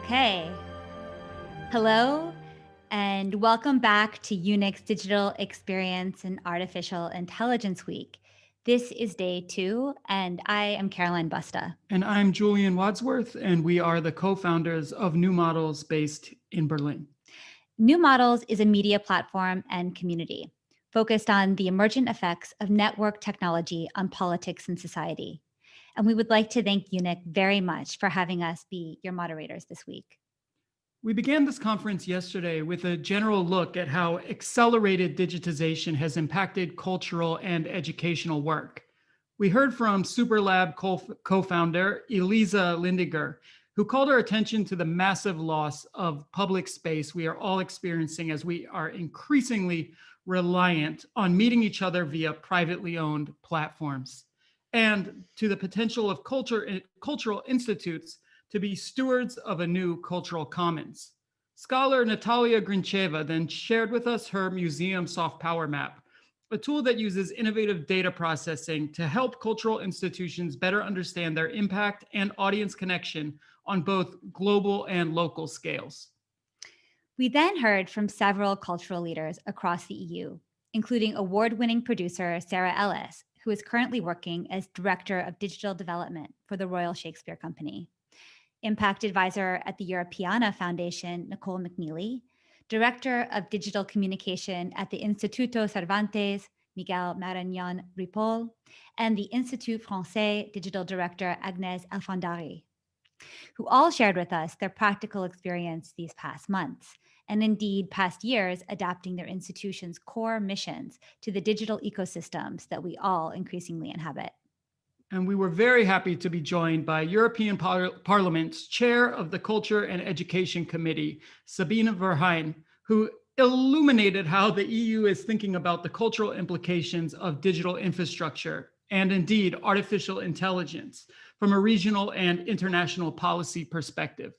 Okay. Hello, and welcome back to EUNIC's Digital Experience and Artificial Intelligence Week. This is day 2, and I am Caroline Busta. And I'm Julian Wadsworth, and we are the co-founders of New Models based in Berlin. New Models is a media platform and community focused on the emergent effects of network technology on politics and society. And we would like to thank EUNIC very much for having us be your moderators this week. We began this conference yesterday with a general look at how accelerated digitization has impacted cultural and educational work. We heard from Superlab co-founder Elisa Lindiger, who called our attention to the massive loss of public space we are all experiencing as we are increasingly reliant on meeting each other via privately owned platforms, and to the potential of cultural institutes to be stewards of a new cultural commons. Scholar Natalia Grincheva then shared with us her museum soft power map, a tool that uses innovative data processing to help cultural institutions better understand their impact and audience connection on both global and local scales. We then heard from several cultural leaders across the EU, including award-winning producer Sarah Ellis, who is currently working as Director of Digital Development for the Royal Shakespeare Company, Impact Advisor at the Europeana Foundation, Nicole McNeely, Director of Digital Communication at the Instituto Cervantes, Miguel Marañón Ripoll, and the Institut Français Digital Director, Agnès Alfandari, who all shared with us their practical experience these past months, and indeed past years adapting their institution's core missions to the digital ecosystems that we all increasingly inhabit. And we were very happy to be joined by European Parliament's Chair of the Culture and Education Committee, Sabine Verheyen, who illuminated how the EU is thinking about the cultural implications of digital infrastructure and indeed artificial intelligence from a regional and international policy perspective.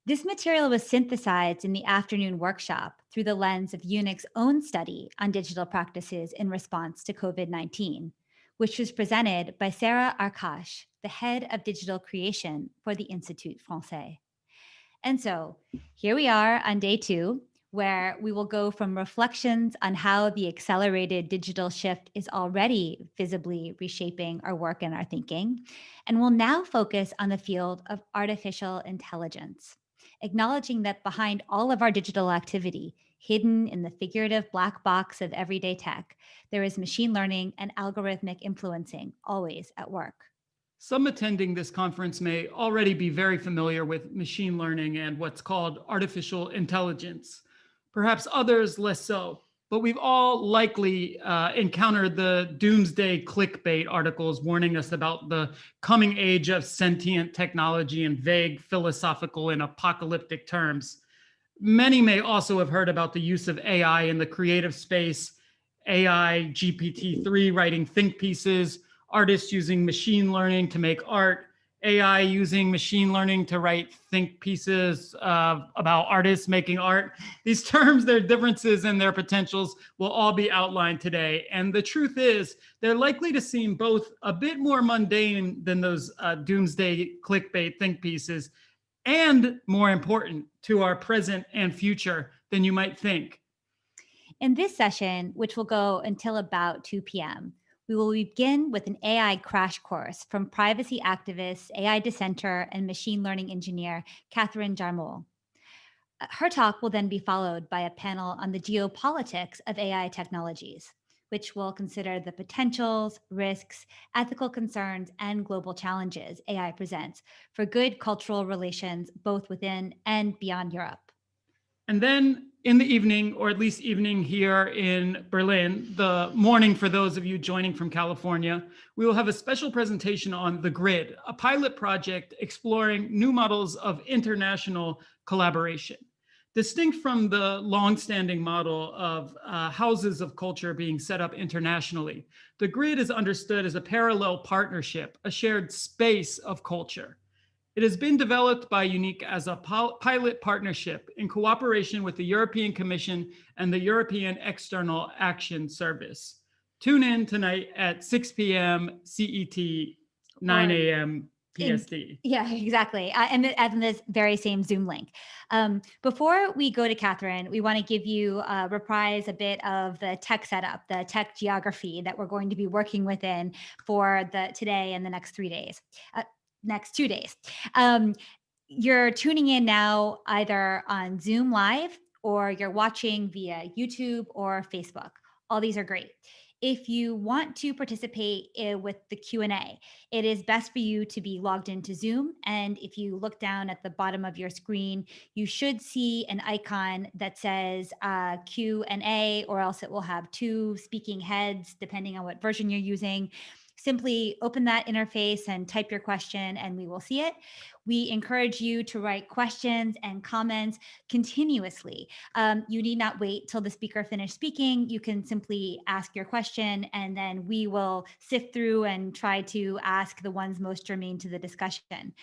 This material was synthesized in the afternoon workshop through the lens of EUNIC's own study on digital practices in response to COVID-19, which was presented by Sarah Arkash, the head of digital creation for the Institut Français. And so here we are on day 2, where we will go from reflections on how the accelerated digital shift is already visibly reshaping our work and our thinking, and we'll now focus on the field of artificial intelligence, acknowledging that behind all of our digital activity, hidden in the figurative black box of everyday tech, there is machine learning and algorithmic influencing always at work. Some attending this conference may already be very familiar with machine learning and what's called artificial intelligence. Perhaps others less so, but we've all likely encountered the doomsday clickbait articles warning us about the coming age of sentient technology in vague philosophical and apocalyptic terms. Many may also have heard about the use of AI in the creative space, AI, GPT-3 writing think pieces, artists using machine learning to make art, AI using machine learning to write think pieces about artists making art. These terms, their differences and their potentials will all be outlined today. And the truth is, they're likely to seem both a bit more mundane than those doomsday clickbait think pieces, and more important to our present and future than you might think. In this session, which will go until about 2 p.m., we will begin with an AI crash course from privacy activist, AI dissenter, and machine learning engineer, Catherine Jarmol. Her talk will then be followed by a panel on the geopolitics of AI technologies, which will consider the potentials, risks, ethical concerns, and global challenges AI presents for good cultural relations, both within and beyond Europe. And then in the evening, or at least evening here in Berlin, the morning for those of you joining from California, we will have a special presentation on The Grid, a pilot project exploring new models of international collaboration. Distinct from the long-standing model of houses of culture being set up internationally, The Grid is understood as a parallel partnership, a shared space of culture. It has been developed by EUNIC as a pilot partnership in cooperation with the European Commission and the European External Action Service. Tune in tonight at 6 p.m. CET, 9 a.m. PSD. Yeah, exactly. And this very same Zoom link. Before we go to Catherine, we want to give you reprise a bit of the tech setup, the tech geography that we're going to be working within for the today and the next 3 days, next 2 days. You're tuning in now either on Zoom Live or you're watching via YouTube or Facebook. All these are great. If you want to participate with the Q&A, it is best for you to be logged into Zoom. And if you look down at the bottom of your screen, you should see an icon that says Q&A, or else it will have 2 speaking heads, depending on what version you're using. Simply open that interface and type your question and we will see it. We encourage you to write questions and comments continuously. You need not wait till the speaker finished speaking. You can simply ask your question and then we will sift through and try to ask the ones most germane to the discussion.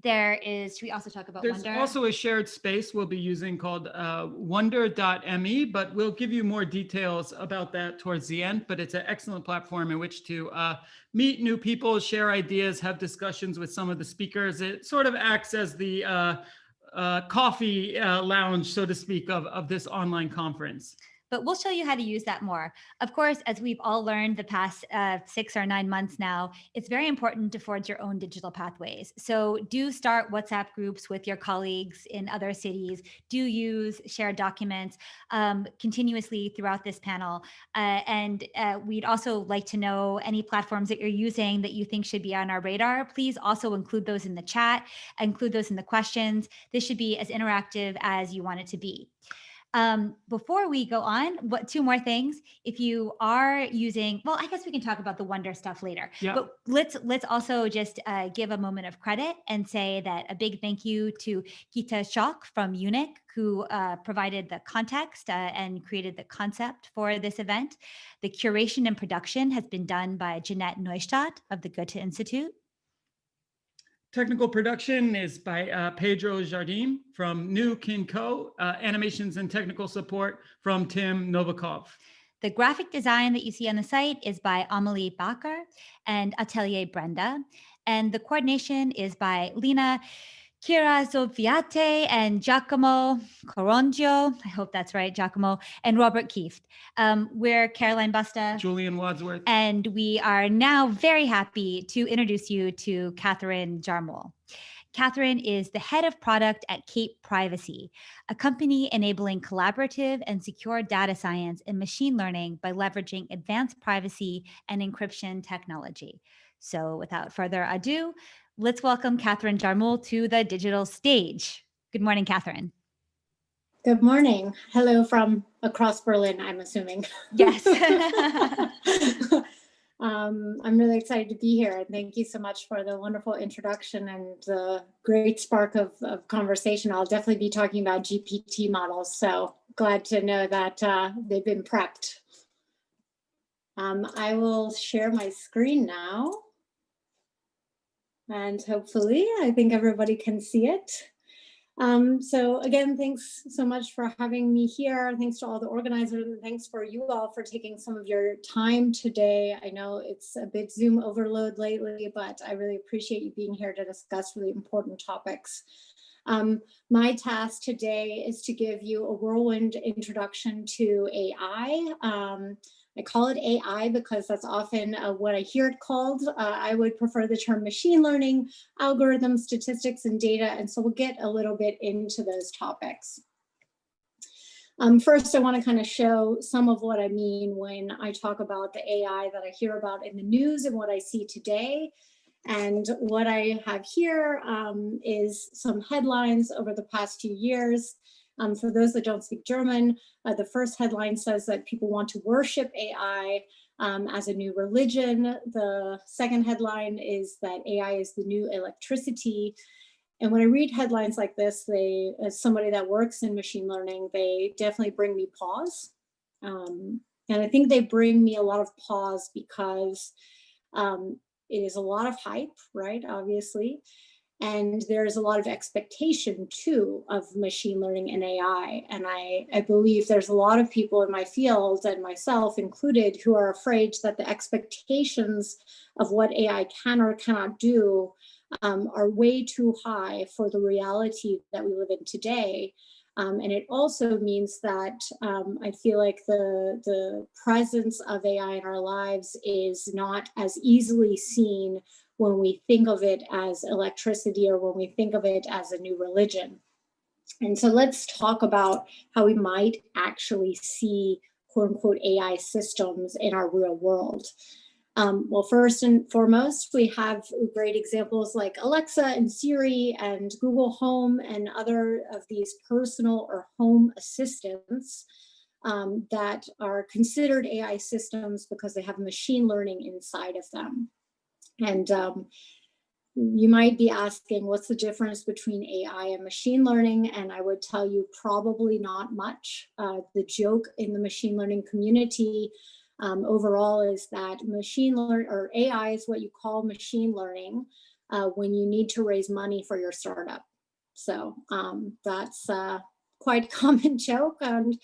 Should we also talk about There's Wonder? also a shared space we'll be using called wonder.me, but we'll give you more details about that towards the end. But it's an excellent platform in which to meet new people, share ideas, have discussions with some of the speakers. It sort of acts as the coffee lounge, so to speak, of this online conference. But we'll show you how to use that more. Of course, as we've all learned the past 6 or 9 months now, it's very important to forge your own digital pathways. So do start WhatsApp groups with your colleagues in other cities. Do use shared documents continuously throughout this panel. And we'd also like to know any platforms that you're using that you think should be on our radar. Please also include those in the chat, include those in the questions. This should be as interactive as you want it to be. Before we go on, 2 more things. If you are using, well, I guess we can talk about the Wonder stuff later. Yeah. But let's also just give a moment of credit and say that a big thank you to Gita Schock from EUNIC, who provided the context and created the concept for this event. The curation and production has been done by Jeanette Neustadt of the Goethe Institute. Technical production is by Pedro Jardim from New Kin Co. Animations and technical support from Tim Novikov. The graphic design that you see on the site is by Amelie Bacher and Atelier Brenda. And the coordination is by Lina Kirazoviate and Giacomo Corongio. I hope that's right, Giacomo, and Robert Kieft. We're Caroline Busta. Julian Wadsworth. And we are now very happy to introduce you to Catherine Jarmul. Catherine is the head of product at Cape Privacy, a company enabling collaborative and secure data science and machine learning by leveraging advanced privacy and encryption technology. So without further ado, let's welcome Catherine Jarmul to the digital stage. Good morning, Catherine. Good morning. Hello from across Berlin, I'm assuming. Yes. I'm really excited to be here. And thank you so much for the wonderful introduction and the great spark of conversation. I'll definitely be talking about GPT models. So glad to know that they've been prepped. I will share my screen now. And hopefully, I think everybody can see it. So again, thanks so much for having me here. Thanks to all the organizers, and thanks for you all for taking some of your time today. I know it's a bit Zoom overload lately, but I really appreciate you being here to discuss really important topics. My task today is to give you a whirlwind introduction to AI. I call it AI because that's often what I hear it called. I would prefer the term machine learning, algorithms, statistics, and data. And so we'll get a little bit into those topics. First, I want to kind of show some of what I mean when I talk about the AI that I hear about in the news and what I see today. And what I have here is some headlines over the past few years. For those that don't speak German, the first headline says that people want to worship AI as a new religion. The second headline is that AI is the new electricity. And when I read headlines like this, as somebody that works in machine learning, they definitely bring me pause. And I think they bring me a lot of pause because it is a lot of hype, right? Obviously. And there's a lot of expectation too of machine learning and AI. And I believe there's a lot of people in my field, and myself included, who are afraid that the expectations of what AI can or cannot do are way too high for the reality that we live in today. And it also means that I feel like the presence of AI in our lives is not as easily seen when we think of it as electricity, or when we think of it as a new religion. And so let's talk about how we might actually see quote unquote AI systems in our real world. Well, first and foremost, we have great examples like Alexa and Siri and Google Home and other of these personal or home assistants that are considered AI systems because they have machine learning inside of them. And you might be asking, what's the difference between AI and machine learning? And I would tell you probably not much. The joke in the machine learning community overall is that machine learning, or AI, is what you call machine learning when you need to raise money for your startup. So that's quite a common joke, and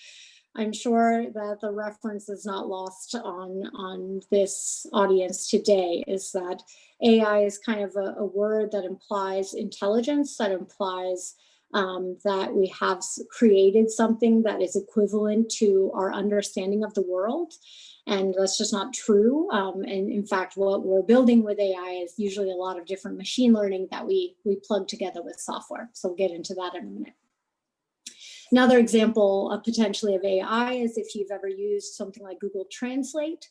I'm sure that the reference is not lost on this audience today, is that AI is kind of a word that implies intelligence, that implies that we have created something that is equivalent to our understanding of the world. And that's just not true. And in fact, what we're building with AI is usually a lot of different machine learning that we plug together with software. So we'll get into that in a minute. Another example potentially of AI is if you've ever used something like Google Translate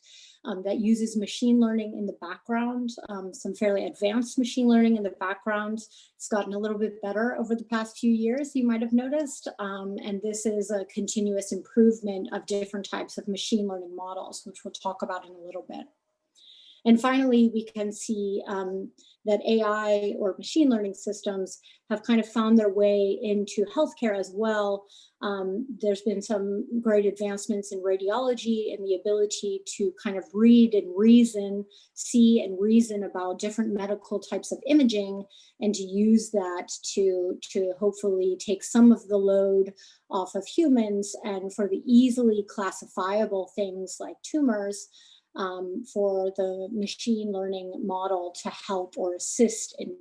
that uses machine learning in the background, some fairly advanced machine learning in the background. It's gotten a little bit better over the past few years, you might have noticed. And this is a continuous improvement of different types of machine learning models, which we'll talk about in a little bit. And finally, we can see that AI or machine learning systems have kind of found their way into healthcare as well. There's been some great advancements in radiology and the ability to kind of read and reason, see and reason about different medical types of imaging, and to use that to hopefully take some of the load off of humans, and for the easily classifiable things like tumors, for the machine learning model to help or assist in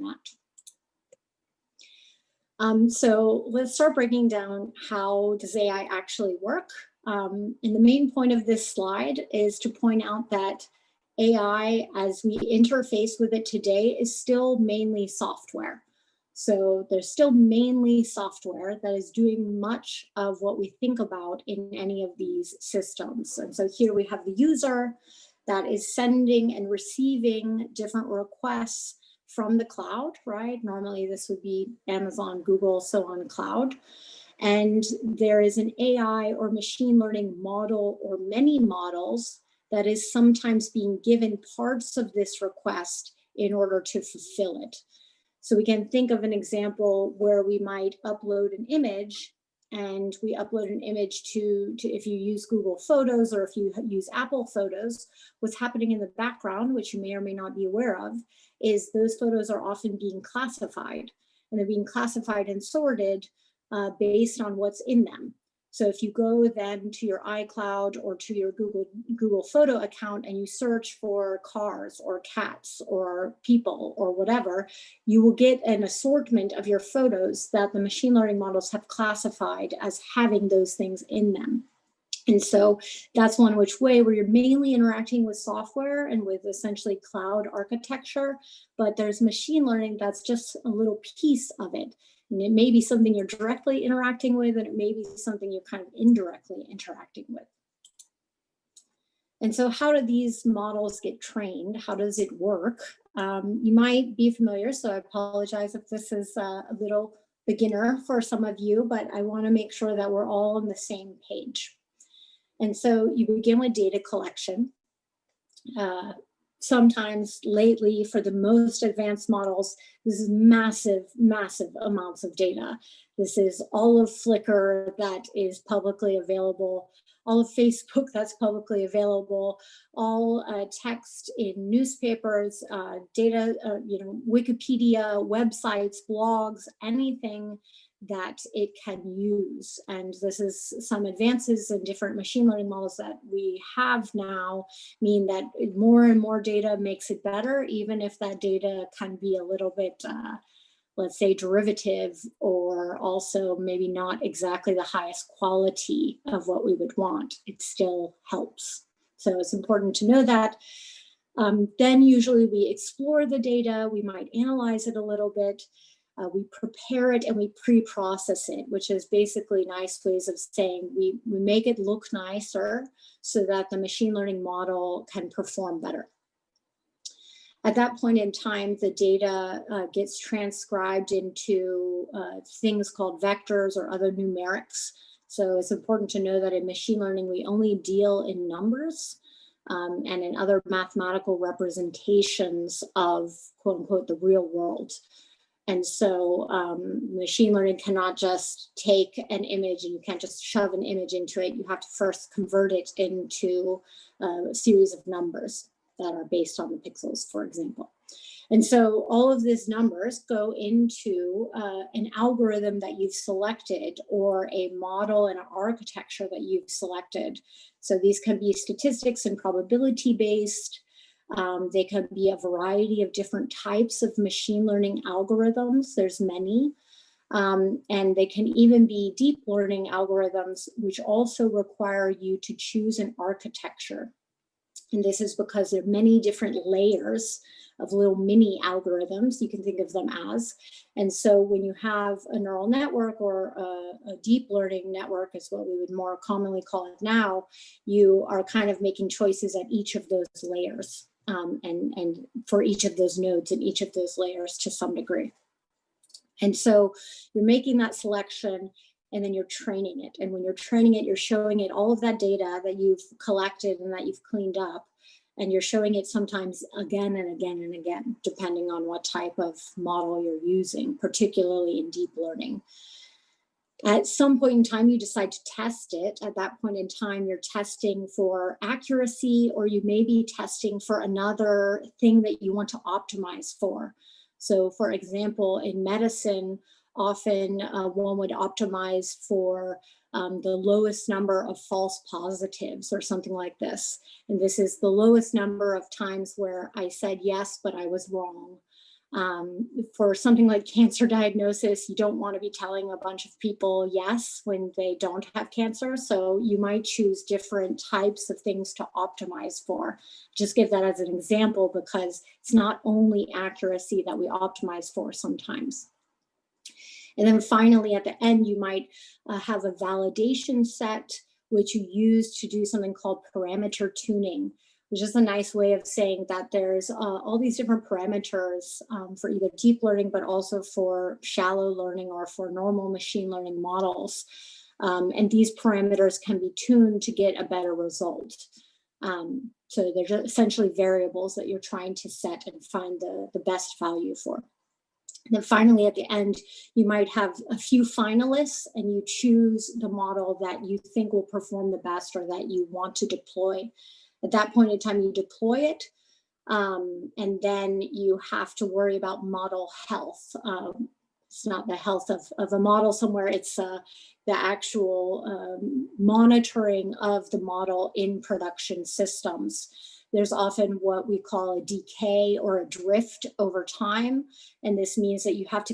that. So let's start breaking down, how does AI actually work? And the main point of this slide is to point out that AI, as we interface with it today, is still mainly software. So there's still mainly software that is doing much of what we think about in any of these systems. And so here we have the user that is sending and receiving different requests from the cloud, right? Normally this would be Amazon, Google, so on cloud. And there is an AI or machine learning model or many models that is sometimes being given parts of this request in order to fulfill it. So we can think of an example where we might upload an image, and we upload an image to if you use Google Photos or if you use Apple Photos, what's happening in the background, which you may or may not be aware of, is those photos are often being classified, and they're being classified and sorted based on what's in them. So if you go then to your iCloud or to your Google Photo account and you search for cars or cats or people or whatever, you will get an assortment of your photos that the machine learning models have classified as having those things in them. And so that's one which way where you're mainly interacting with software and with essentially cloud architecture, but there's machine learning that's just a little piece of it. And it may be something you're directly interacting with, and it may be something you're kind of indirectly interacting with. And so how do these models get trained? How does it work? You might be familiar, so I apologize if this is a little beginner for some of you, but I want to make sure that we're all on the same page. And so you begin with data collection. sometimes lately for the most advanced models, this is massive, massive amounts of data. This is all of Flickr that is publicly available, all of Facebook that's publicly available, all text in newspapers, data, Wikipedia, websites, blogs, anything that it can use. And this is some advances in different machine learning models that we have now mean that more and more data makes it better, even if that data can be a little bit, let's say, derivative, or also maybe not exactly the highest quality of what we would want. It still helps. So it's important to know that. Then usually we explore the data, we might analyze it a little bit, we prepare it and we pre-process it, which is basically nice ways of saying we make it look nicer so that the machine learning model can perform better. At that point in time, the data gets transcribed into things called vectors or other numerics. So it's important to know that in machine learning, we only deal in numbers and in other mathematical representations of, quote unquote, the real world. And so machine learning cannot just take an image and you can't just shove an image into it. You have to first convert it into a series of numbers that are based on the pixels, for example. And so all of these numbers go into an algorithm that you've selected or a model and an architecture that you've selected. So these can be statistics and probability based. They can be a variety of different types of machine learning algorithms. There's many. And they can even be deep learning algorithms, which also require you to choose an architecture. And this is because there are many different layers of little mini algorithms, you can think of them as. And so when you have a neural network or a deep learning network is what we would more commonly call it now, you are kind of making choices at each of those layers. And for each of those nodes and each of those layers to some degree. And so you're making that selection and then you're training it. And when you're training it, you're showing it all of that data that you've collected and that you've cleaned up. And you're showing it sometimes again and again and again, depending on what type of model you're using, particularly in deep learning. At some point in time, you decide to test it. At that point in time, you're testing for accuracy, or you may be testing for another thing that you want to optimize for. So for example, in medicine, often one would optimize for the lowest number of false positives or something like this. And this is the lowest number of times where I said yes, but I was wrong. For something like cancer diagnosis, you don't want to be telling a bunch of people yes when they don't have cancer. So you might choose different types of things to optimize for. Just give that as an example because it's not only accuracy that we optimize for sometimes. And then finally, at the end, you might have a validation set, which you use to do something called parameter tuning, which is a nice way of saying that there's all these different parameters for either deep learning, but also for shallow learning or for normal machine learning models. And these parameters can be tuned to get a better result. So they're essentially variables that you're trying to set and find the best value for. And then finally, at the end, you might have a few finalists and you choose the model that you think will perform the best or that you want to deploy. At that point in time, you deploy it, and then you have to worry about model health. It's not the health of a model somewhere, it's the actual monitoring of the model in production systems. There's often what we call a decay or a drift over time. And this means that you have to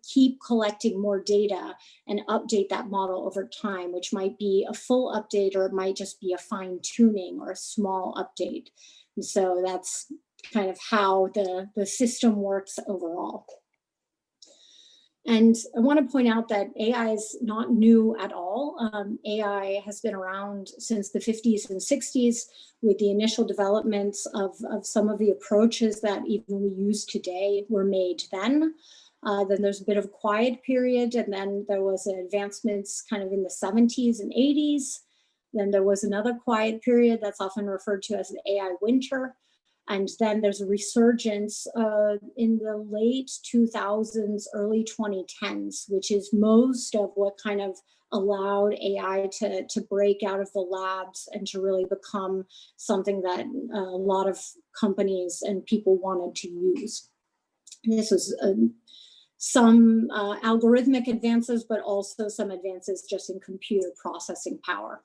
keep collecting more data and update that model over time, which might be a full update or it might just be a fine tuning or a small update. And so that's kind of how the system works overall. And I want to point out that AI is not new at all. AI has been around since the 50s and 60s with the initial developments of some of the approaches that even we use today were made then. Then there's a bit of a quiet period, and then there was advancements kind of in the 70s and 80s. Then there was another quiet period that's often referred to as an AI winter. And then there's a resurgence in the late 2000s, early 2010s, which is most of what kind of allowed AI to break out of the labs and to really become something that a lot of companies and people wanted to use. This was some algorithmic advances, but also some advances just in computer processing power.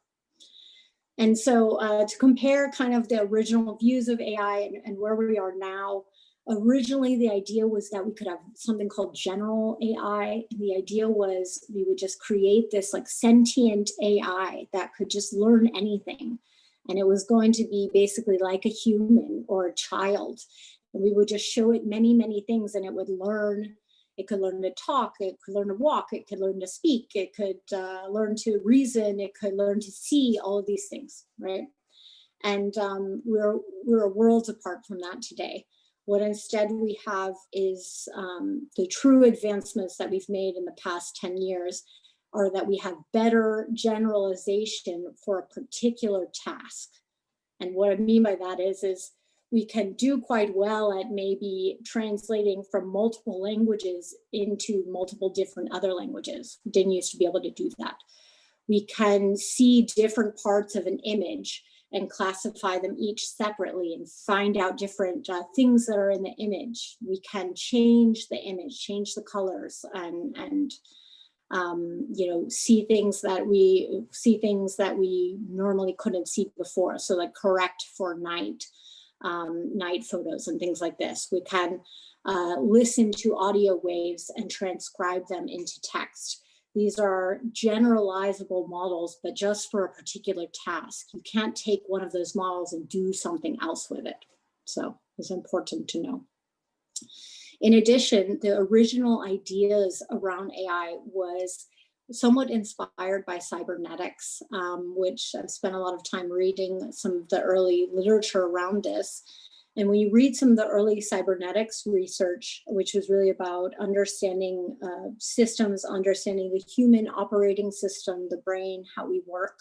And so to compare kind of the original views of AI and where we are now, originally the idea was that we could have something called general AI. And the idea was we would just create this like sentient AI that could just learn anything. And it was going to be basically like a human or a child. And we would just show it many, many things and it would learn. It could learn to talk, it could learn to walk, it could learn to speak, it could learn to reason, it could learn to see, all of these things, right? And we're worlds apart from that today. What instead we have is the true advancements that we've made in the past 10 years are that we have better generalization for a particular task. And what I mean by that is we can do quite well at maybe translating from multiple languages into multiple different other languages. We didn't used to be able to do that. We can see different parts of an image and classify them each separately and find out different things that are in the image. We can change the image, change the colors, and see things that we normally couldn't see before. So like correct for night photos and things like this. We can listen to audio waves and transcribe them into text. These are generalizable models, but just for a particular task. You can't take one of those models and do something else with it. So it's important to know. In addition, the original ideas around AI was somewhat inspired by cybernetics, which I've spent a lot of time reading some of the early literature around this. And when you read some of the early cybernetics research, which was really about understanding systems, understanding the human operating system, the brain, how we work,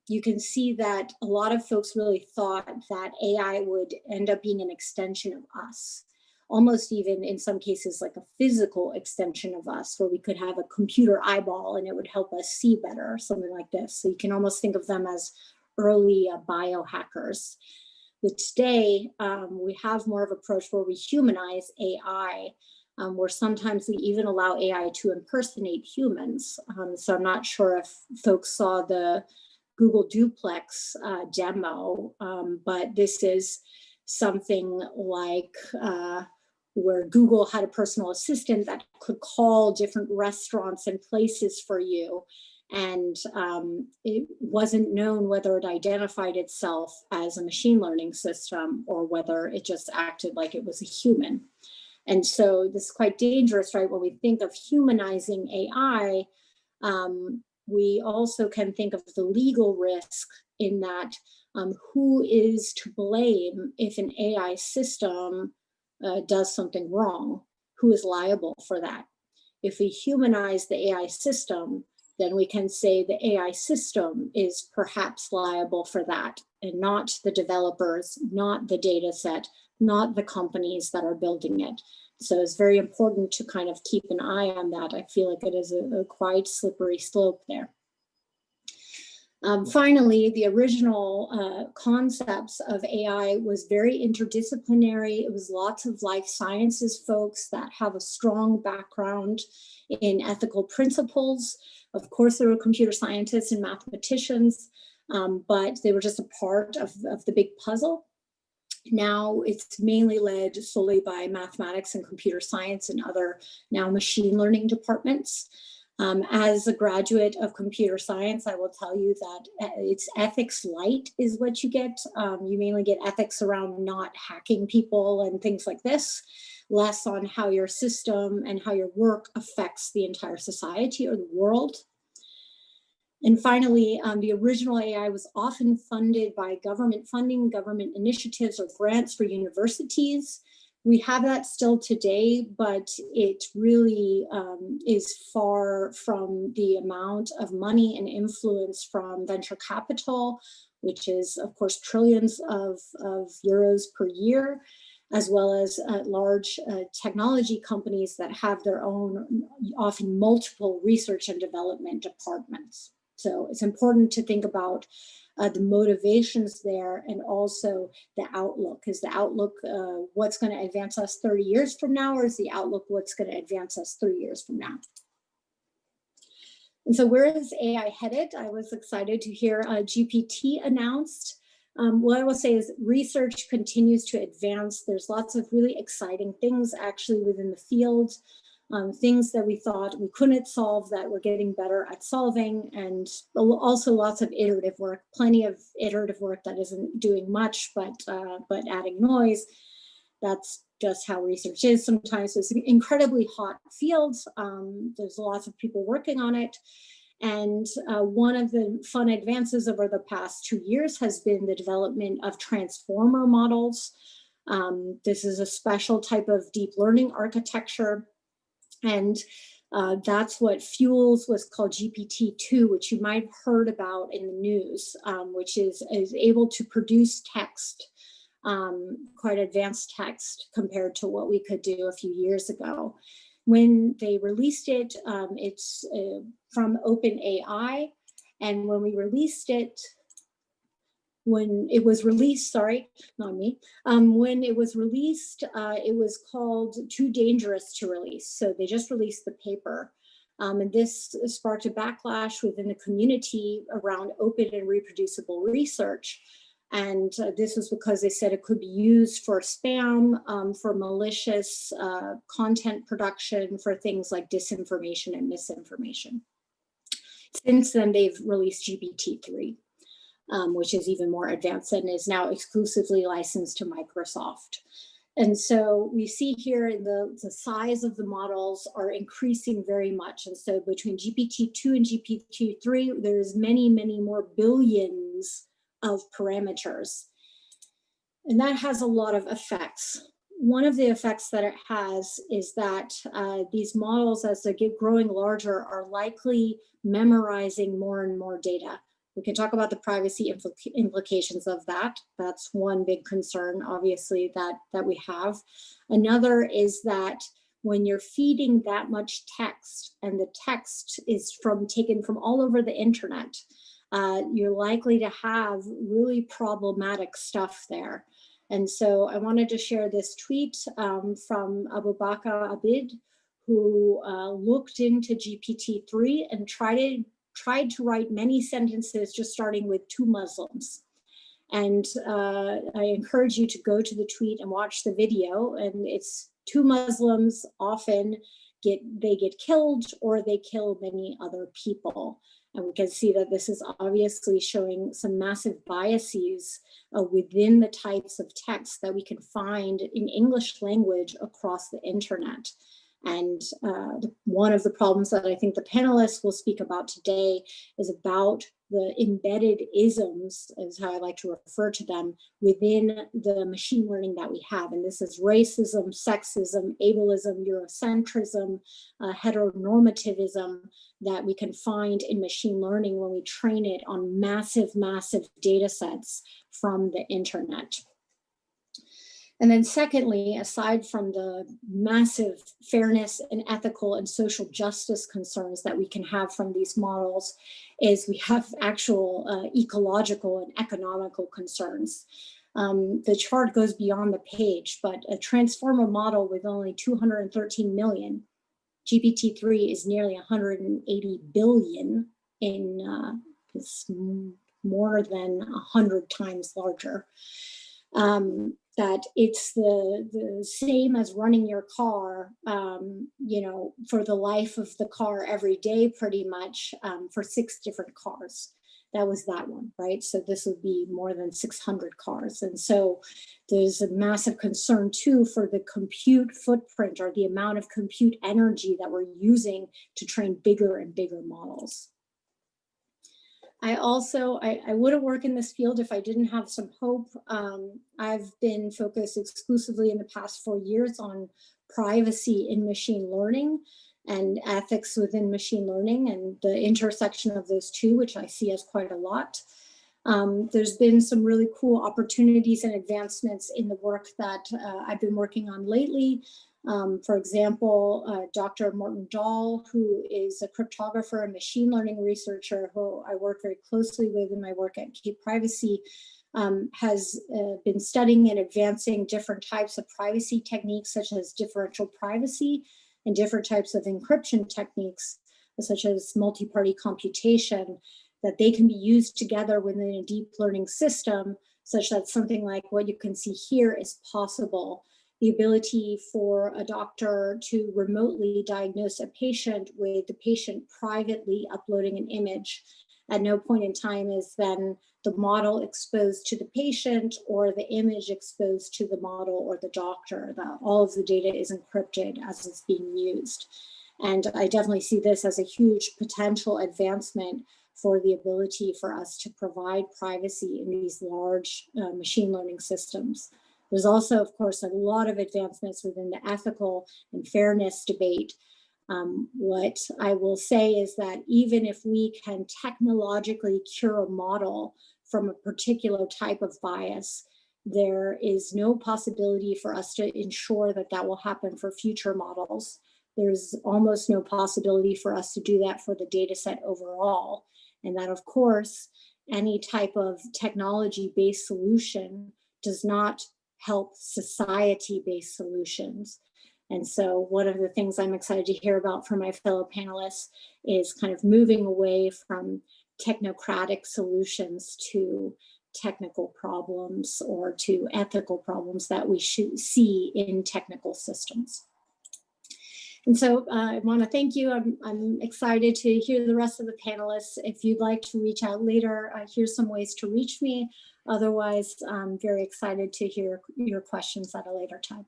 you can see that a lot of folks really thought that AI would end up being an extension of us. Almost even in some cases like a physical extension of us, where we could have a computer eyeball and it would help us see better, something like this. So you can almost think of them as early biohackers. But today, we have more of an approach where we humanize AI, where sometimes we even allow AI to impersonate humans. So I'm not sure if folks saw the Google Duplex demo, but this is something like where Google had a personal assistant that could call different restaurants and places for you. And it wasn't known whether it identified itself as a machine learning system or whether it just acted like it was a human. And so this is quite dangerous, right? When we think of humanizing AI, we also can think of the legal risk in that who is to blame if an AI system does something wrong? Who is liable for that? If we humanize the AI system, then we can say the AI system is perhaps liable for that, and not the developers, not the data set, not the companies that are building it. So it's very important to kind of keep an eye on that. I feel like it is a quite slippery slope there. Finally, the original concepts of AI was very interdisciplinary. It was lots of life sciences folks that have a strong background in ethical principles. Of course, there were computer scientists and mathematicians, but they were just a part of the big puzzle. Now it's mainly led solely by mathematics and computer science and other now machine learning departments. As a graduate of computer science, I will tell you that it's ethics light is what you get. You mainly get ethics around not hacking people and things like this, less on how your system and how your work affects the entire society or the world. And finally, the original AI was often funded by government funding, government initiatives, or grants for universities. We have that still today, but it really is far from the amount of money and influence from venture capital, which is, of course, trillions of euros per year, as well as large technology companies that have their own, often multiple research and development departments. So it's important to think about the motivations there, and also the outlook. Is the outlook what's going to advance us 30 years from now, or is the outlook what's going to advance us 3 years from now? And so where is AI headed? I was excited to hear GPT announced. What I will say is research continues to advance. There's lots of really exciting things actually within the field. Things that we thought we couldn't solve that we're getting better at solving, and also lots of iterative work, plenty of iterative work that isn't doing much, but adding noise. That's just how research is sometimes. It's an incredibly hot field. There's lots of people working on it. And one of the fun advances over the past 2 years has been the development of transformer models. This is a special type of deep learning architecture. And that's what fuels what's called GPT-2, which you might have heard about in the news, which is able to produce text, quite advanced text compared to what we could do a few years ago. When they released it, it's from OpenAI. And when we released it, when it was released, sorry, not me. When it was released, it was called too dangerous to release. So they just released the paper. And this sparked a backlash within the community around open and reproducible research. And this was because they said it could be used for spam, for malicious content production, for things like disinformation and misinformation. Since then, they've released GPT-3. Which is even more advanced and is now exclusively licensed to Microsoft. And so we see here the size of the models are increasing very much. And so between GPT-2 and GPT-3, there's many, many more billions of parameters. And that has a lot of effects. One of the effects that it has is that these models, as they get growing larger, are likely memorizing more and more data. We can talk about the privacy implications of that. That's one big concern, obviously, that we have. Another is that when you're feeding that much text, and the text is taken from all over the internet, you're likely to have really problematic stuff there. And so I wanted to share this tweet from Abubakar Abid, who looked into GPT-3 and tried to write many sentences just starting with two Muslims. And I encourage you to go to the tweet and watch the video. And it's two Muslims often get killed, or they kill many other people. And we can see that this is obviously showing some massive biases within the types of text that we can find in English language across the internet. And one of the problems that I think the panelists will speak about today is about the embedded isms, is how I like to refer to them, within the machine learning that we have. And this is racism, sexism, ableism, Eurocentrism, heteronormativism that we can find in machine learning when we train it on massive, massive data sets from the internet. And then secondly, aside from the massive fairness and ethical and social justice concerns that we can have from these models, is we have actual ecological and economical concerns. The chart goes beyond the page, but a transformer model with only 213 million, GPT-3 is nearly 180 billion in it's more than 100 times larger. That it's the same as running your car, for the life of the car every day, pretty much, for 6 different cars. That was that one, right? So this would be more than 600 cars. And so there's a massive concern too for the compute footprint, or the amount of compute energy that we're using to train bigger and bigger models. I wouldn't work in this field if I didn't have some hope. I've been focused exclusively in the past 4 years on privacy in machine learning and ethics within machine learning and the intersection of those two, which I see as quite a lot. There's been some really cool opportunities and advancements in the work that I've been working on lately. For example, Dr. Morten Dahl, who is a cryptographer and machine learning researcher who I work very closely with in my work at Key Privacy, has been studying and advancing different types of privacy techniques, such as differential privacy, and different types of encryption techniques, such as multi-party computation, that they can be used together within a deep learning system, such that something like what you can see here is possible. The ability for a doctor to remotely diagnose a patient with the patient privately uploading an image. At no point in time is then the model exposed to the patient or the image exposed to the model or the doctor. All of the data is encrypted as it's being used. And I definitely see this as a huge potential advancement for the ability for us to provide privacy in these large machine learning systems. There's also, of course, a lot of advancements within the ethical and fairness debate. What I will say is that even if we can technologically cure a model from a particular type of bias, there is no possibility for us to ensure that that will happen for future models. There's almost no possibility for us to do that for the data set overall. And that, of course, any type of technology-based solution does not help society-based solutions. And so one of the things I'm excited to hear about from my fellow panelists is kind of moving away from technocratic solutions to technical problems or to ethical problems that we should see in technical systems. And so I want to thank you. I'm excited to hear the rest of the panelists. If you'd like to reach out later, here's some ways to reach me. Otherwise, I'm very excited to hear your questions at a later time.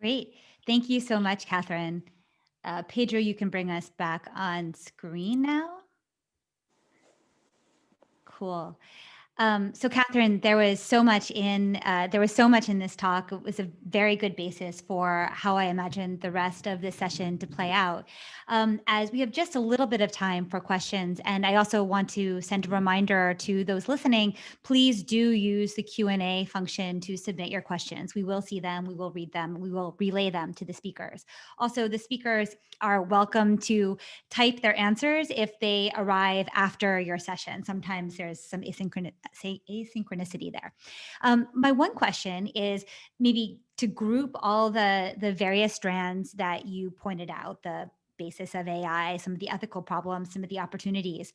Great. Thank you so much, Catherine. Pedro, you can bring us back on screen now. Cool. So Catherine, there was so much in this talk. It was a very good basis for how I imagined the rest of the session to play out. As we have just a little bit of time for questions, and I also want to send a reminder to those listening, please do use the Q&A function to submit your questions. We will see them, we will read them, we will relay them to the speakers. Also, the speakers are welcome to type their answers if they arrive after your session. Sometimes there's some asynchronicity there. My one question is maybe to group all the various strands that you pointed out, the basis of AI, some of the ethical problems, some of the opportunities.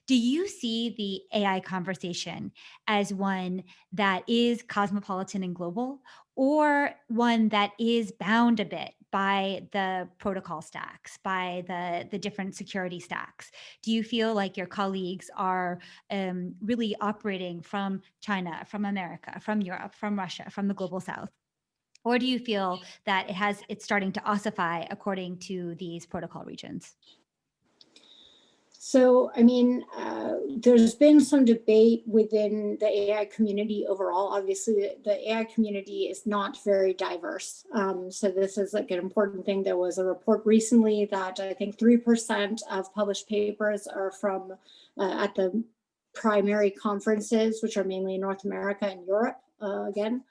Do you see the AI conversation as one that is cosmopolitan and global, or one that is bound a bit by the protocol stacks, by the different security stacks? Do you feel like your colleagues are really operating from China, from America, from Europe, from Russia, from the global South? Or do you feel that it's starting to ossify according to these protocol regions? So, I mean, there's been some debate within the AI community overall. Obviously, the AI community is not very diverse. So this is like an important thing. There was a report recently that I think 3% of published papers are from at the primary conferences, which are mainly in North America and Europe, again.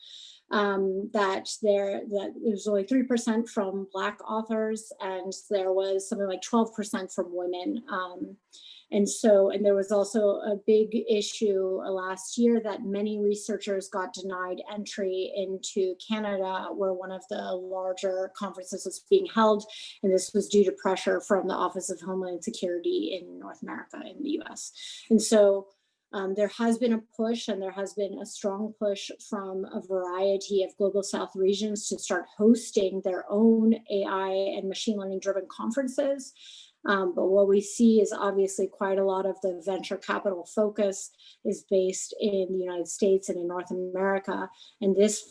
That there's only 3% from Black authors, and there was something like 12% from women. And there was also a big issue last year that many researchers got denied entry into Canada, where one of the larger conferences was being held. And this was due to pressure from the Office of Homeland Security in North America, in the US. And so there has been a push, and there has been a strong push from a variety of global South regions to start hosting their own AI and machine learning driven conferences. But what we see is obviously quite a lot of the venture capital focus is based in the United States and in North America. And this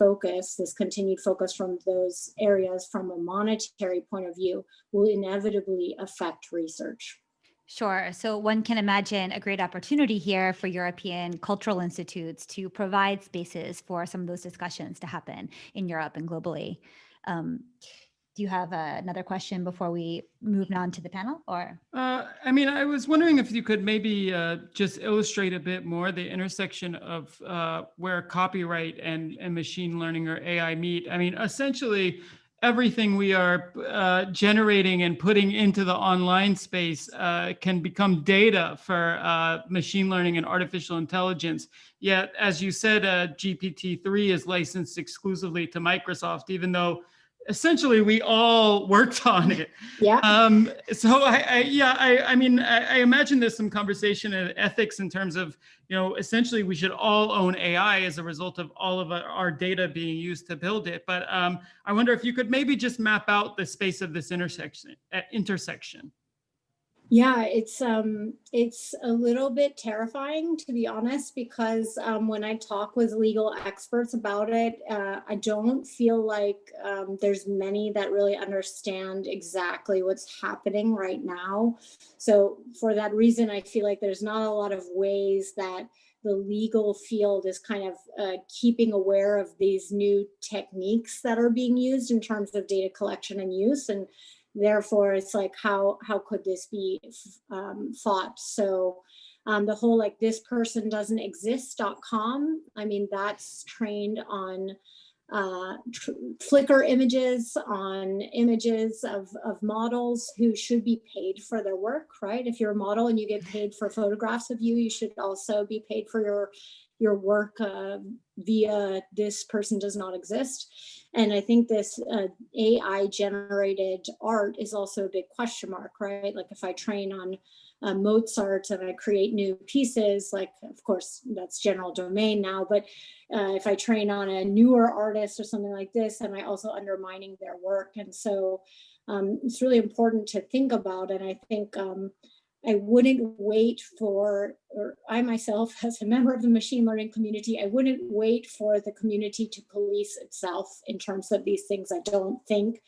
continued focus from those areas from a monetary point of view will inevitably affect research. Sure. So one can imagine a great opportunity here for European cultural institutes to provide spaces for some of those discussions to happen in Europe and globally. Um, do you have another question before we move on to the panel, or? I mean, I was wondering if you could maybe just illustrate a bit more the intersection of where copyright and machine learning or AI meet. I mean, essentially, everything we are generating and putting into the online space can become data for machine learning and artificial intelligence. Yet, as you said, GPT-3 is licensed exclusively to Microsoft, even though essentially we all worked on it. Yeah. So I mean, I imagine there's some conversation in ethics in terms of, essentially we should all own AI as a result of all of our data being used to build it. But I wonder if you could maybe just map out the space of this intersection. Yeah, it's a little bit terrifying, to be honest, because when I talk with legal experts about it, I don't feel like there's many that really understand exactly what's happening right now. So for that reason, I feel like there's not a lot of ways that the legal field is kind of keeping aware of these new techniques that are being used in terms of data collection and use. And therefore it's like, how could this be fought? So the whole like this person doesn't exist.com, I mean, that's trained on Flickr images, on images of models who should be paid for their work, right? If you're a model and you get paid for photographs of you, you should also be paid for your work via this person does not exist. And I think this AI generated art is also a big question mark, right? Like if I train on Mozart and I create new pieces, like of course that's general domain now, but if I train on a newer artist or something like this, am I also undermining their work? And so it's really important to think about. And I think I wouldn't wait for, or I myself, as a member of the machine learning community, I wouldn't wait for the community to police itself in terms of these things. I don't think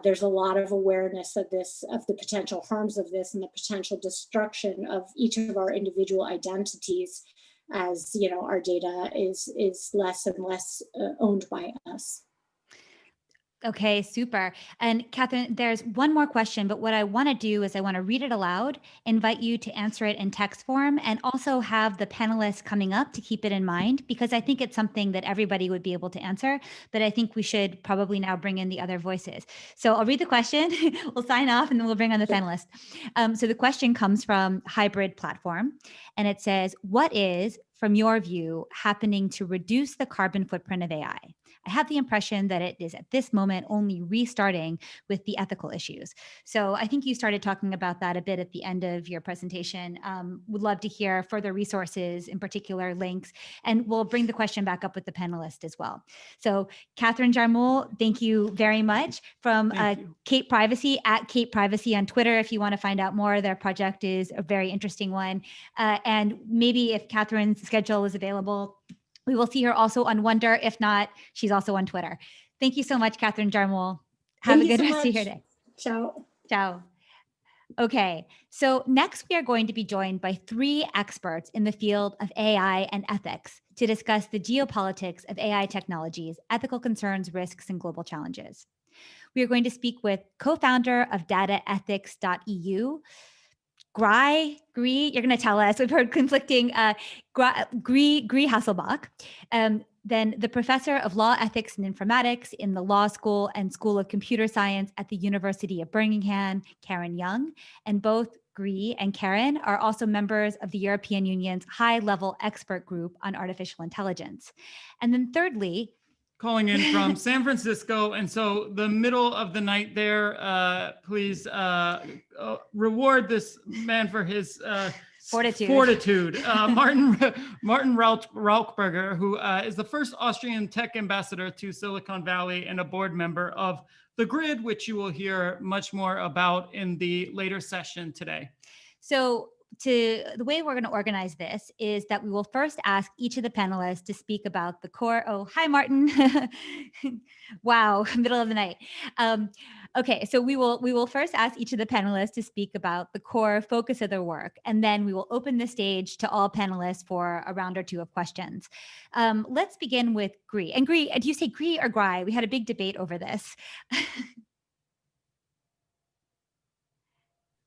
there's a lot of awareness of this, of the potential harms of this and the potential destruction of each of our individual identities as, our data is less and less owned by us. Okay, super. And Catherine, there's one more question, but what I want to do is I want to read it aloud, invite you to answer it in text form, and also have the panelists coming up to keep it in mind, because I think it's something that everybody would be able to answer, but I think we should probably now bring in the other voices. So I'll read the question, we'll sign off, and then we'll bring on the panelists. So the question comes from Hybrid Platform, and it says, what is, from your view, happening to reduce the carbon footprint of AI? I have the impression that it is at this moment only restarting with the ethical issues. So I think you started talking about that a bit at the end of your presentation. Would love to hear further resources, in particular links, and we'll bring the question back up with the panelists as well. So Catherine Jarmul, thank you very much. From Kate Privacy, at Kate Privacy on Twitter, if you want to find out more. Their project is a very interesting one. And maybe if Catherine's schedule is available, we will see her also on Wonder. If not, she's also on Twitter. Thank you so much, Catherine Jarmul. Have a good rest of your day. Ciao. Ciao. Okay, so next we are going to be joined by 3 experts in the field of AI and ethics to discuss the geopolitics of AI technologies, ethical concerns, risks, and global challenges. We are going to speak with co-founder of dataethics.eu, Gry, you're going to tell us, we've heard conflicting, Gry Hasselbach, then the professor of law, ethics, and informatics in the Law School and School of Computer Science at the University of Birmingham, Karen Young. And both Gry and Karen are also members of the European Union's high-level expert group on artificial intelligence. And then thirdly, calling in from San Francisco. And so the middle of the night there, please reward this man for his fortitude. Martin Rauchberger, who is the first Austrian tech ambassador to Silicon Valley and a board member of The Grid, which you will hear much more about in the later session today. So the way we're going to organize this is that we will first ask each of the panelists to speak about the core. Oh, hi, Martin. Wow, middle of the night. Okay, so we will first ask each of the panelists to speak about the core focus of their work, and then we will open the stage to all panelists for a round or two of questions. Let's begin with Gry. And Gry, do you say Gry or Gry? We had a big debate over this.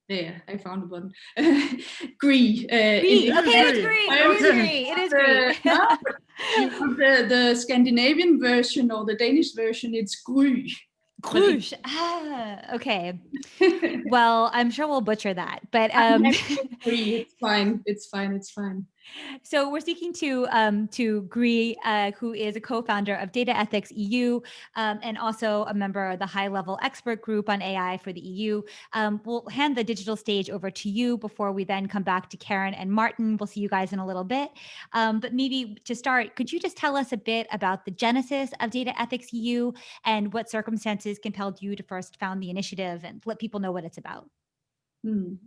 There, I found the button. Gry. Gry. Okay, it's Gry. It is Gry. It is Gry. The Scandinavian version or the Danish version, it's Gry. Gry. Okay. Well, I'm sure we'll butcher that, but it's fine. It's fine. It's fine. So we're speaking to Gry, who is a co-founder of Data Ethics EU, and also a member of the high-level expert group on AI for the EU. We'll hand the digital stage over to you before we then come back to Karen and Martin. We'll see you guys in a little bit. But maybe to start, could you just tell us a bit about the genesis of Data Ethics EU and what circumstances compelled you to first found the initiative, and let people know what it's about?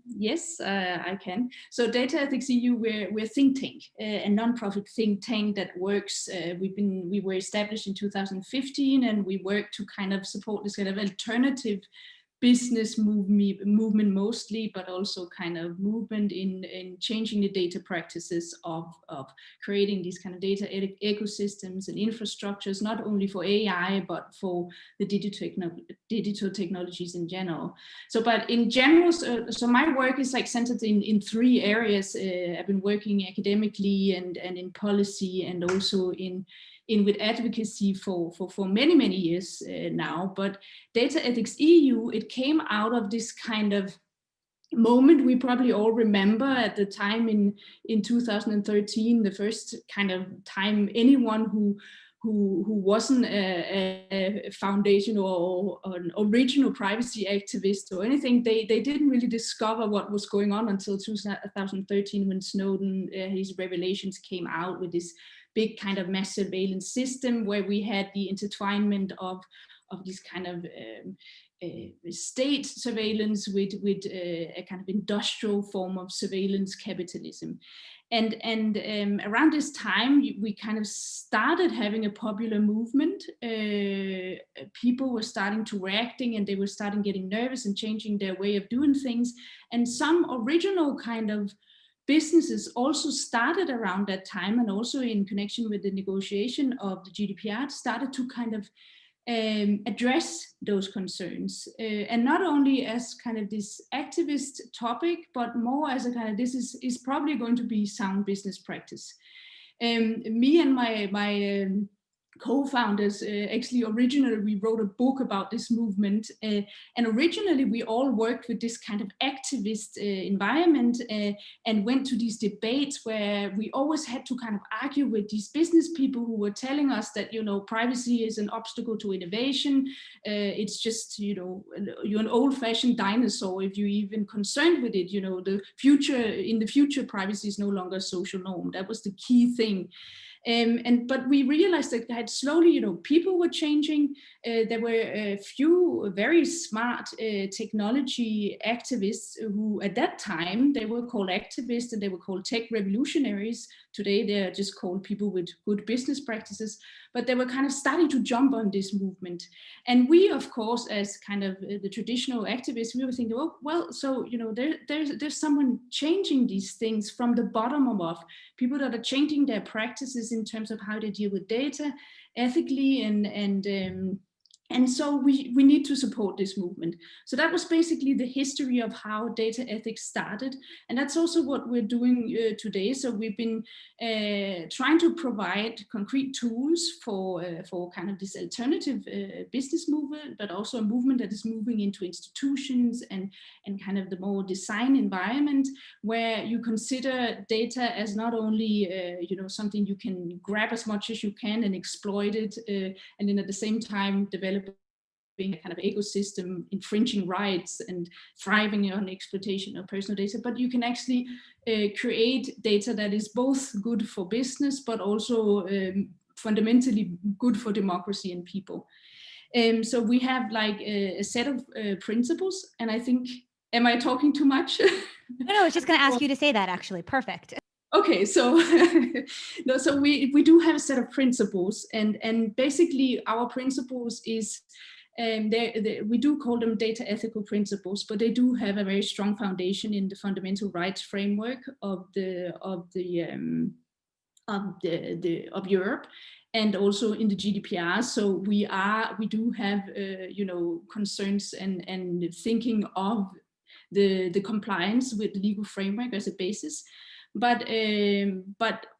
Yes, I can. So Data Ethics EU, we're a think tank, a non-profit think tank that works. We were established in 2015, and we work to kind of support this kind of alternative business movement mostly, but also kind of movement in changing the data practices of creating these kind of data ecosystems and infrastructures, not only for AI, but for the digital technologies in general. So, but in general, so my work is like centered in three areas. I've been working academically and in policy, and also in with advocacy for many years now. But Data Ethics EU, it came out of this kind of moment we probably all remember at the time in 2013, the first kind of time anyone who wasn't a foundation or an original privacy activist or anything, they didn't really discover what was going on until 2013, when Snowden, his revelations came out with this big kind of mass surveillance system, where we had the intertwinement of this kind of state surveillance with a kind of industrial form of surveillance capitalism. And around this time, we kind of started having a popular movement. People were starting to reacting, and they were starting getting nervous and changing their way of doing things. And some original kind of businesses also started around that time, and also in connection with the negotiation of the GDPR, started to kind of address those concerns, and not only as kind of this activist topic, but more as a kind of, this is probably going to be sound business practice. Me and my co-founders, actually originally we wrote a book about this movement, and originally we all worked with this kind of activist environment, and went to these debates where we always had to kind of argue with these business people who were telling us that, you know, privacy is an obstacle to innovation. It's just, you know, you're an old-fashioned dinosaur if you're even concerned with it. You know, in the future, privacy is no longer a social norm. That was the key thing. But we realized that slowly, you know, people were changing. There were a few very smart technology activists who, at that time, they were called activists and they were called tech revolutionaries. Today, they're just called people with good business practices. But they were kind of starting to jump on this movement. And we, of course, as kind of the traditional activists, we were thinking, oh, well, so, you know, there's someone changing these things from the bottom up, people that are changing their practices in terms of how they deal with data ethically, and so we need to support this movement. So that was basically the history of how data ethics started. And that's also what we're doing today. So we've been trying to provide concrete tools for kind of this alternative business movement, but also a movement that is moving into institutions and kind of the more design environment, where you consider data as not only you know, something you can grab as much as you can and exploit it, and then at the same time develop a kind of ecosystem, infringing rights and thriving on exploitation of personal data, but you can actually create data that is both good for business, but also fundamentally good for democracy and people. So we have like a set of principles, and I think, am I talking too much? No, I was just going to ask you to say that, actually. Perfect. Okay, so no, so we do have a set of principles, and basically our principles is We do call them data ethical principles, but they do have a very strong foundation in the fundamental rights framework of Europe, and also in the GDPR. So we do have concerns and thinking of the compliance with the legal framework as a basis. But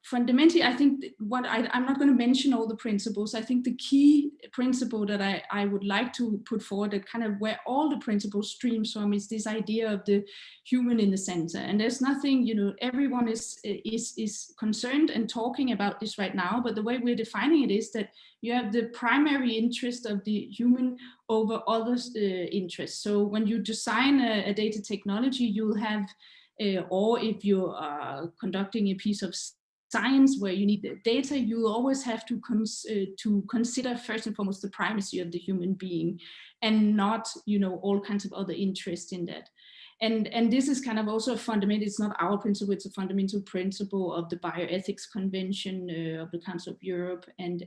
fundamentally, I think I'm not going to mention all the principles. I think the key principle that I would like to put forward, that kind of where all the principles streams from, is this idea of the human in the center. And there's nothing, everyone is concerned and talking about this right now, but the way we're defining it is that you have the primary interest of the human over others' interests. So when you design a data technology, you'll have or if you are conducting a piece of science where you need the data, you always have to consider first and foremost the primacy of the human being, and not all kinds of other interests in that. And this is kind of also a fundamental, it's not our principle, it's a fundamental principle of the Bioethics Convention of the Council of Europe and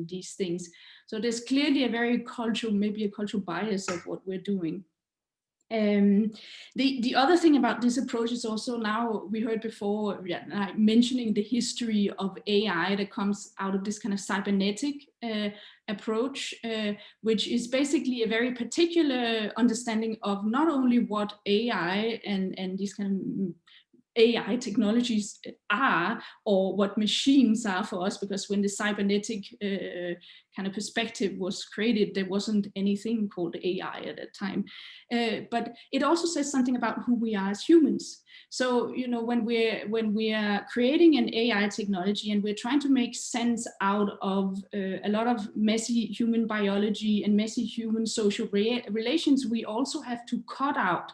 these things. So there's clearly a very cultural, maybe a cultural bias of what we're doing. The other thing about this approach is also, now we heard before mentioning the history of AI that comes out of this kind of cybernetic approach, which is basically a very particular understanding of not only what AI and these kind of AI technologies are, or what machines are for us, because when the cybernetic kind of perspective was created, there wasn't anything called AI at that time. But it also says something about who we are as humans. So, when we are creating an AI technology and we're trying to make sense out of a lot of messy human biology and messy human social relations, we also have to cut out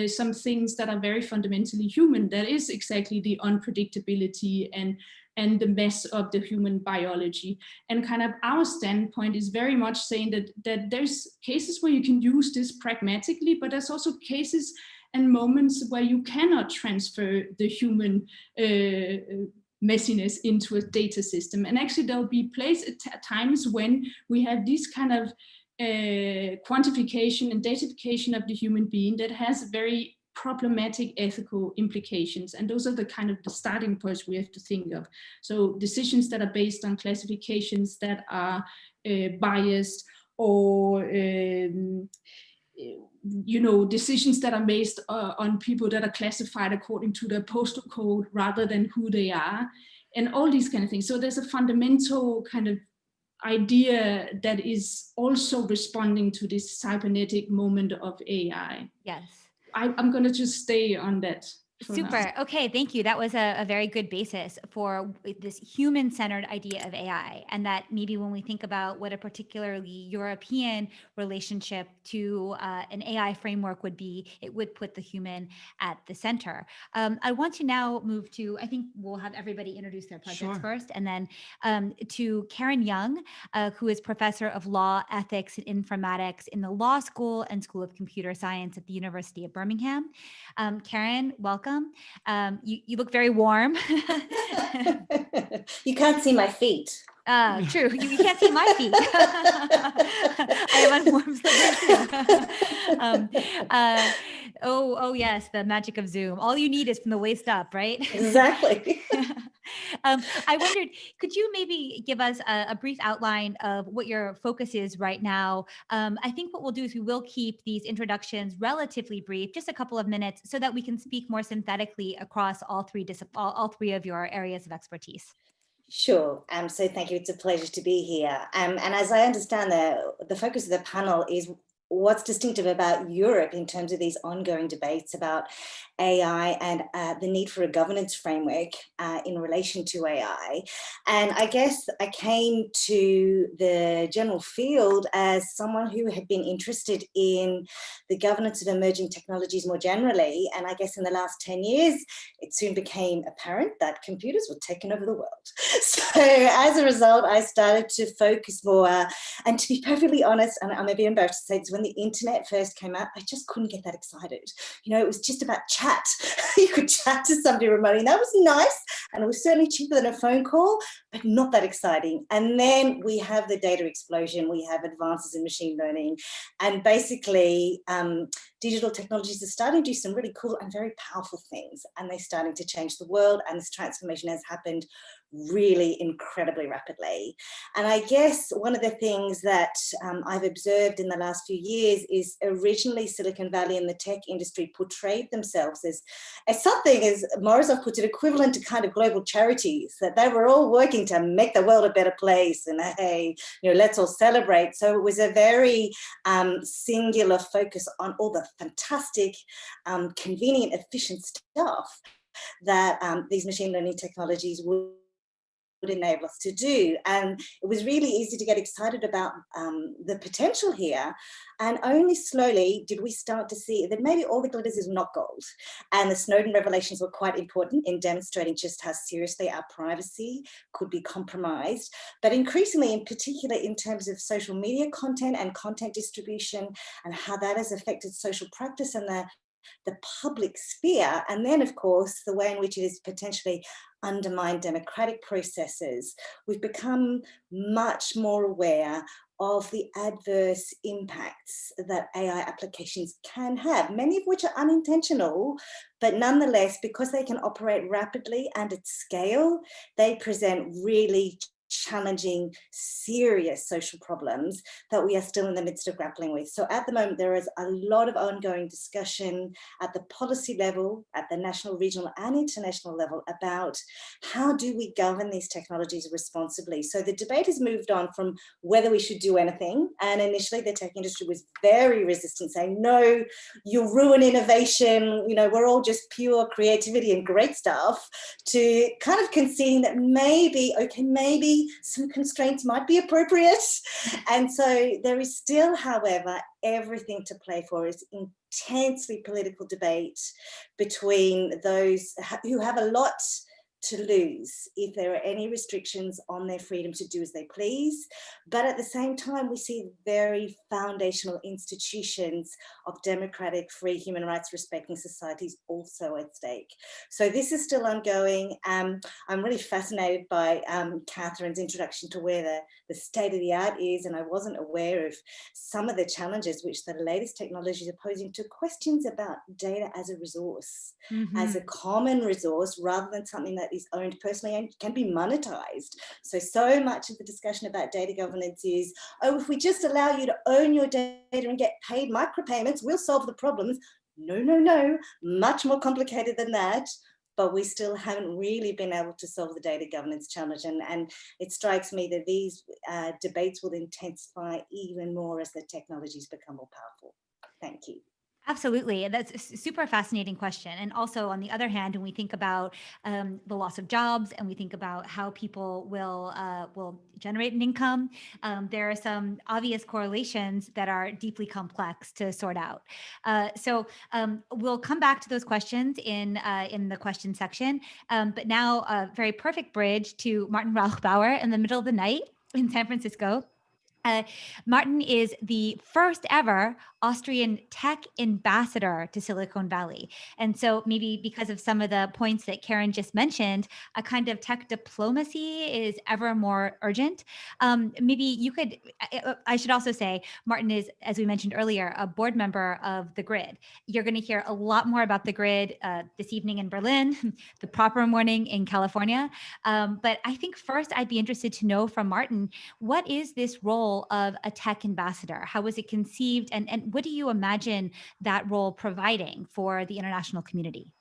some things that are very fundamentally human. That is exactly the unpredictability and the mess of the human biology. And kind of our standpoint is very much saying that there's cases where you can use this pragmatically, but there's also cases and moments where you cannot transfer the human messiness into a data system. And actually there'll be times when we have these kind of quantification and datafication of the human being that has very problematic ethical implications. And those are the kind of the starting points we have to think of. So decisions that are based on classifications that are biased, or decisions that are based on people that are classified according to their postal code rather than who they are, and all these kind of things. So there's a fundamental kind of idea that is also responding to this cybernetic moment of AI. Yes. I'm going to just stay on that. Super. Okay, thank you. That was a very good basis for this human-centered idea of AI, and that maybe when we think about what a particularly European relationship to an AI framework would be, it would put the human at the center. I want to now move to, I think we'll have everybody introduce their projects first, and then to Karen Young, who is professor of law, ethics, and informatics in the Law School and School of Computer Science at the University of Birmingham. Karen, welcome. You look very warm. You can't see my feet. True. You can't see my feet. I have unwarm slippers too. Oh yes, the magic of Zoom. All you need is from the waist up, right? Exactly. I wondered, could you maybe give us a brief outline of what your focus is right now? I think what we'll do is we will keep these introductions relatively brief, just a couple of minutes, so that we can speak more synthetically across all three of your areas of expertise. Sure. So thank you. It's a pleasure to be here. And as I understand, the focus of the panel is what's distinctive about Europe in terms of these ongoing debates about AI and the need for a governance framework in relation to AI. And I guess I came to the general field as someone who had been interested in the governance of emerging technologies more generally. And I guess in the last 10 years, it soon became apparent that computers were taking over the world. So as a result, I started to focus more, and to be perfectly honest, and I'm a bit embarrassed to say this, when the internet first came out, I just couldn't get that excited. It was just about chat. You could chat to somebody remotely, and that was nice. and it was certainly cheaper than a phone call, but not that exciting. And then we have the data explosion, we have advances in machine learning, and basically digital technologies are starting to do some really cool and very powerful things, and they're starting to change the world, and this transformation has happened really incredibly rapidly. And I guess one of the things that I've observed in the last few years is originally Silicon Valley and the tech industry portrayed themselves as something, as Morozov puts it, equivalent to kind of global charities, that they were all working to make the world a better place, and hey, let's all celebrate. So it was a very singular focus on all the fantastic, convenient, efficient stuff that these machine learning technologies would enable us to do. And it was really easy to get excited about the potential here. And only slowly did we start to see that maybe all the glitters is not gold. And the Snowden revelations were quite important in demonstrating just how seriously our privacy could be compromised. But increasingly, in particular, in terms of social media content and content distribution, and how that has affected social practice and the public sphere, and then of course the way in which it has potentially undermined democratic processes, we've become much more aware of the adverse impacts that AI applications can have, many of which are unintentional, but nonetheless, because they can operate rapidly and at scale, they present really challenging, serious social problems that we are still in the midst of grappling with. So at the moment, there is a lot of ongoing discussion at the policy level, at the national, regional, and international level about how do we govern these technologies responsibly. So the debate has moved on from whether we should do anything, and initially the tech industry was very resistant, saying, no, you'll ruin innovation, we're all just pure creativity and great stuff, to kind of conceding that maybe some constraints might be appropriate. And so there is still, however, everything to play for. Is intensely political debate between those who have a lot to lose if there are any restrictions on their freedom to do as they please. But at the same time, we see very foundational institutions of democratic, free, human rights respecting societies also at stake. So this is still ongoing. I'm really fascinated by Catherine's introduction to where the state of the art is, and I wasn't aware of some of the challenges which the latest technologies are posing to questions about data as a resource, as a common resource, rather than something that is owned personally and can be monetized. So much of the discussion about data governance is, oh, if we just allow you to own your data and get paid micropayments, we'll solve the problems. No, much more complicated than that. But we still haven't really been able to solve the data governance challenge. And it strikes me that these debates will intensify even more as the technologies become more powerful. Thank you. Absolutely. That's a super fascinating question. And also, on the other hand, when we think about the loss of jobs and we think about how people will generate an income, there are some obvious correlations that are deeply complex to sort out. So we'll come back to those questions in the question section. But now a very perfect bridge to Martin Rauchbauer in the middle of the night in San Francisco. Martin is the first ever Austrian tech ambassador to Silicon Valley. And so maybe because of some of the points that Karen just mentioned, a kind of tech diplomacy is ever more urgent. Maybe you could, I should also say, Martin is, as we mentioned earlier, a board member of the Grid. You're going to hear a lot more about the Grid this evening in Berlin, the proper morning in California. But I think first I'd be interested to know from Martin, what is this role of a tech ambassador? How was it conceived? And what do you imagine that role providing for the international community?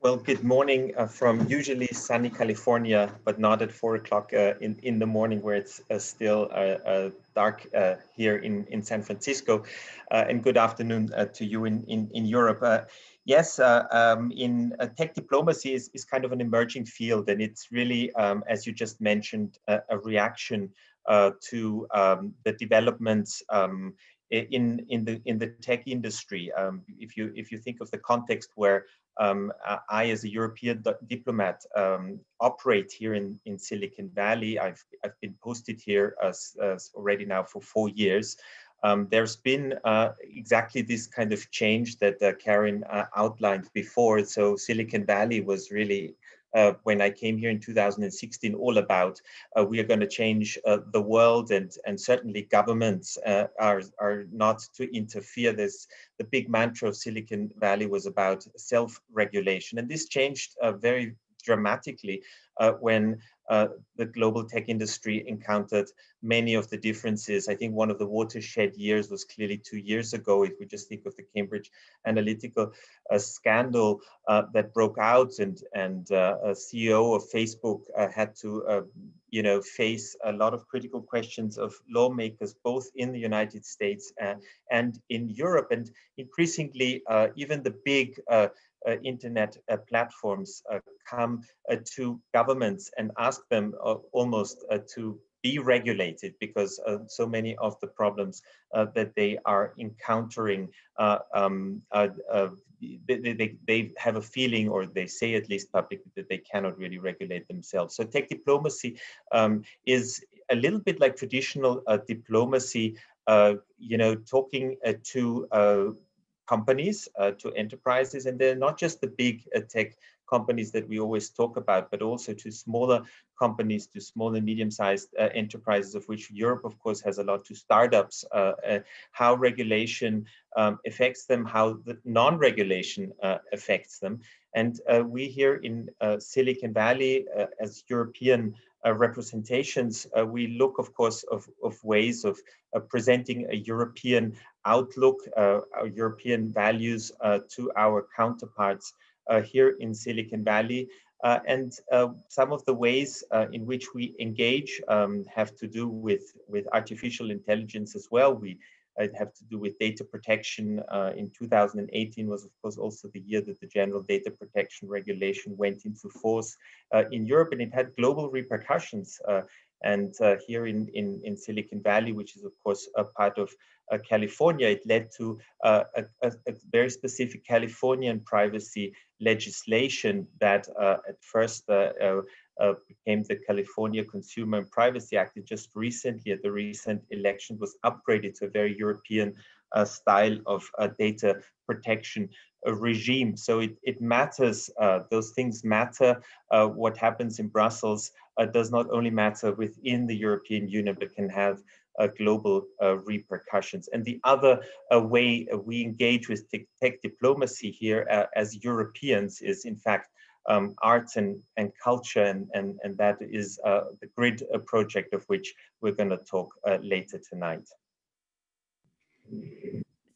Well, good morning from usually sunny California, but not at 4 o'clock in the morning where it's still dark here in San Francisco. And good afternoon to you in Europe. Yes, in tech diplomacy is kind of an emerging field, and it's really, as you just mentioned, a reaction to the developments in the tech industry. If you think of the context where I, as a European diplomat, operate here in Silicon Valley. I've been posted here as already now for 4 years. There's been exactly this kind of change that Karen outlined before. So Silicon Valley was really when I came here in 2016, all about we are going to change the world, and certainly governments are not to interfere. The big mantra of Silicon Valley was about self-regulation, and this changed very dramatically when the global tech industry encountered many of the differences. I think one of the watershed years was clearly 2 years ago, if we just think of the Cambridge Analytica scandal that broke out, and a CEO of Facebook had to face a lot of critical questions of lawmakers, both in the United States and in Europe. And increasingly, even the big internet platforms come to governments and ask them almost to be regulated, because so many of the problems that they are encountering, they have a feeling, or they say at least publicly, that they cannot really regulate themselves. So tech diplomacy is a little bit like traditional diplomacy, talking to companies, to enterprises, and they're not just the big tech companies that we always talk about, but also to smaller companies, to small and medium-sized enterprises, of which Europe, of course, has a lot, to startups, how regulation affects them, how the non-regulation affects them. And we here in Silicon Valley, as European representations, we look, of course, of ways of presenting a European outlook, our European values to our counterparts here in Silicon Valley. And some of the ways in which we engage have to do with artificial intelligence as well. It have to do with data protection. In 2018 was, of course, also the year that the General Data Protection Regulation went into force in Europe, and it had global repercussions. And here in Silicon Valley, which is, of course, a part of California, it led to a very specific Californian privacy legislation that at first became the California Consumer and Privacy Act. It just recently, at the recent election, was upgraded to a very European style of data protection regime. So it matters, those things matter. What happens in Brussels does not only matter within the European Union, but can have global repercussions. And the other way we engage with tech diplomacy here as Europeans is, in fact, arts and culture, and that is the GRID project, of which we're going to talk later tonight.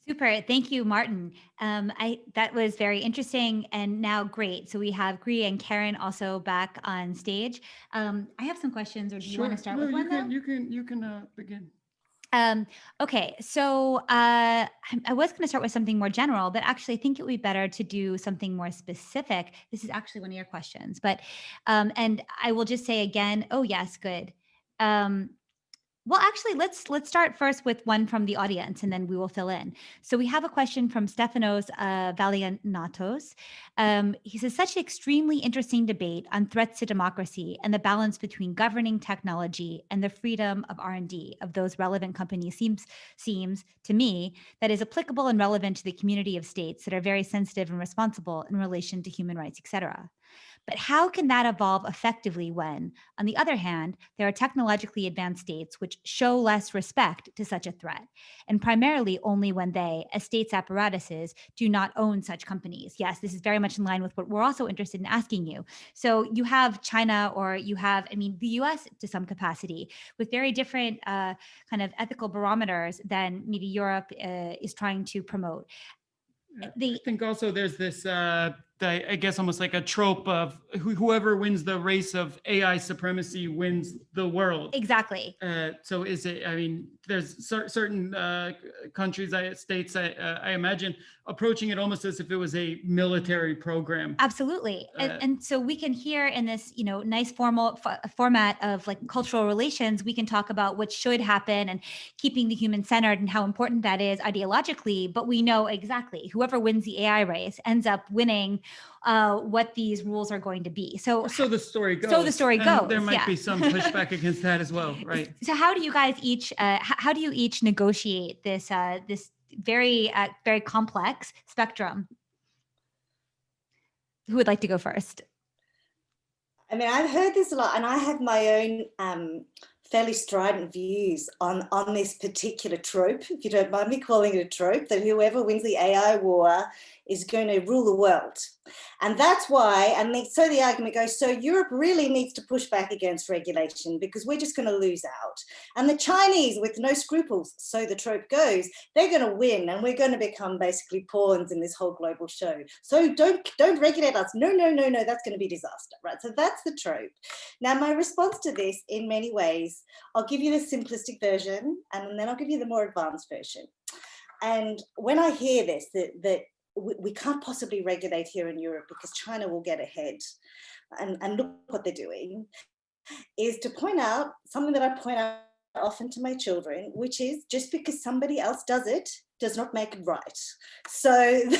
Super. Thank you, Martin. That was very interesting and now great. So we have Gri and Karen also back on stage. I have some questions, or do you want to start with one? You can begin. Okay, so I was going to start with something more general, but actually I think it would be better to do something more specific. This is actually one of your questions, but and I will just say again, oh yes, good. Well, actually, let's start first with one from the audience, and then we will fill in. So we have a question from Stefanos Valianatos. He says, such an extremely interesting debate on threats to democracy and the balance between governing technology and the freedom of R&D of those relevant companies seems to me that is applicable and relevant to the community of states that are very sensitive and responsible in relation to human rights, et cetera. But how can that evolve effectively when, on the other hand, there are technologically advanced states which show less respect to such a threat, and primarily only when they, as states' apparatuses, do not own such companies? Yes, this is very much in line with what we're also interested in asking you. So you have China, or you have, the US to some capacity, with very different kind of ethical barometers than maybe Europe is trying to promote. I think also there's this, I guess, almost like a trope of whoever wins the race of AI supremacy wins the world. Exactly. So is it, there's certain countries, states, I imagine, approaching it almost as if it was a military program. Absolutely. And so we can hear in this, nice formal format of like cultural relations, we can talk about what should happen and keeping the human centered and how important that is ideologically, but we know exactly whoever wins the AI race ends up winning what these rules are going to be. So the story goes. So the story goes. There might be some pushback against that as well, right? So how do you guys each, how do you each negotiate this, this very, very complex spectrum? Who would like to go first? I mean, I've heard this a lot, and I have my own fairly strident views on this particular trope, if you don't mind me calling it a trope, that whoever wins the AI war is going to rule the world. And that's why, so the argument goes, so Europe really needs to push back against regulation because we're just going to lose out. And the Chinese, with no scruples, so the trope goes, they're going to win and we're going to become basically pawns in this whole global show. So don't regulate us. No, that's going to be disaster, right? So that's the trope. Now, my response to this in many ways, I'll give you the simplistic version and then I'll give you the more advanced version. And when I hear this, that we can't possibly regulate here in Europe because China will get ahead and look what they're doing, is to point out something that I point out often to my children, which is just because somebody else does it does not make it right. So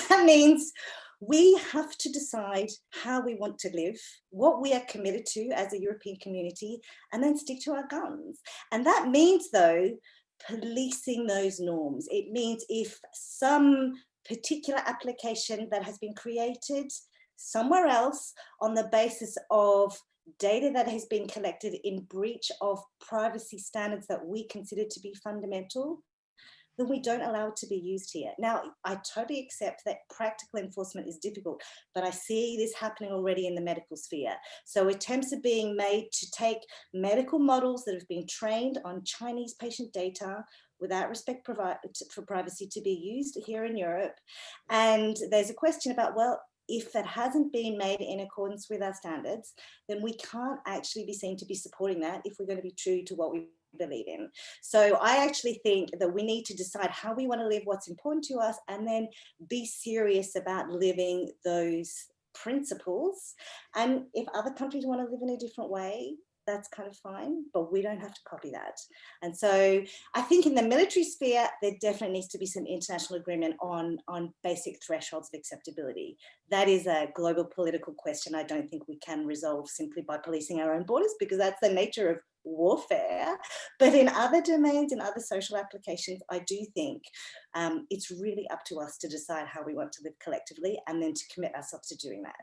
that means we have to decide how we want to live, what we are committed to as a European community, and then stick to our guns. And that means, though, policing those norms. It means if some particular application that has been created somewhere else on the basis of data that has been collected in breach of privacy standards that we consider to be fundamental, then we don't allow it to be used here. Now, I totally accept that practical enforcement is difficult, but I see this happening already in the medical sphere. So attempts are being made to take medical models that have been trained on Chinese patient data without respect for privacy to be used here in Europe. And there's a question about, well, if that hasn't been made in accordance with our standards, then we can't actually be seen to be supporting that if we're going to be true to what we believe in. So I actually think that we need to decide how we want to live, what's important to us, and then be serious about living those principles. And if other countries want to live in a different way, that's kind of fine, but we don't have to copy that. And so I think in the military sphere, there definitely needs to be some international agreement on basic thresholds of acceptability. That is a global political question I don't think we can resolve simply by policing our own borders, because that's the nature of warfare. But in other domains, in other social applications, I do think it's really up to us to decide how we want to live collectively and then to commit ourselves to doing that.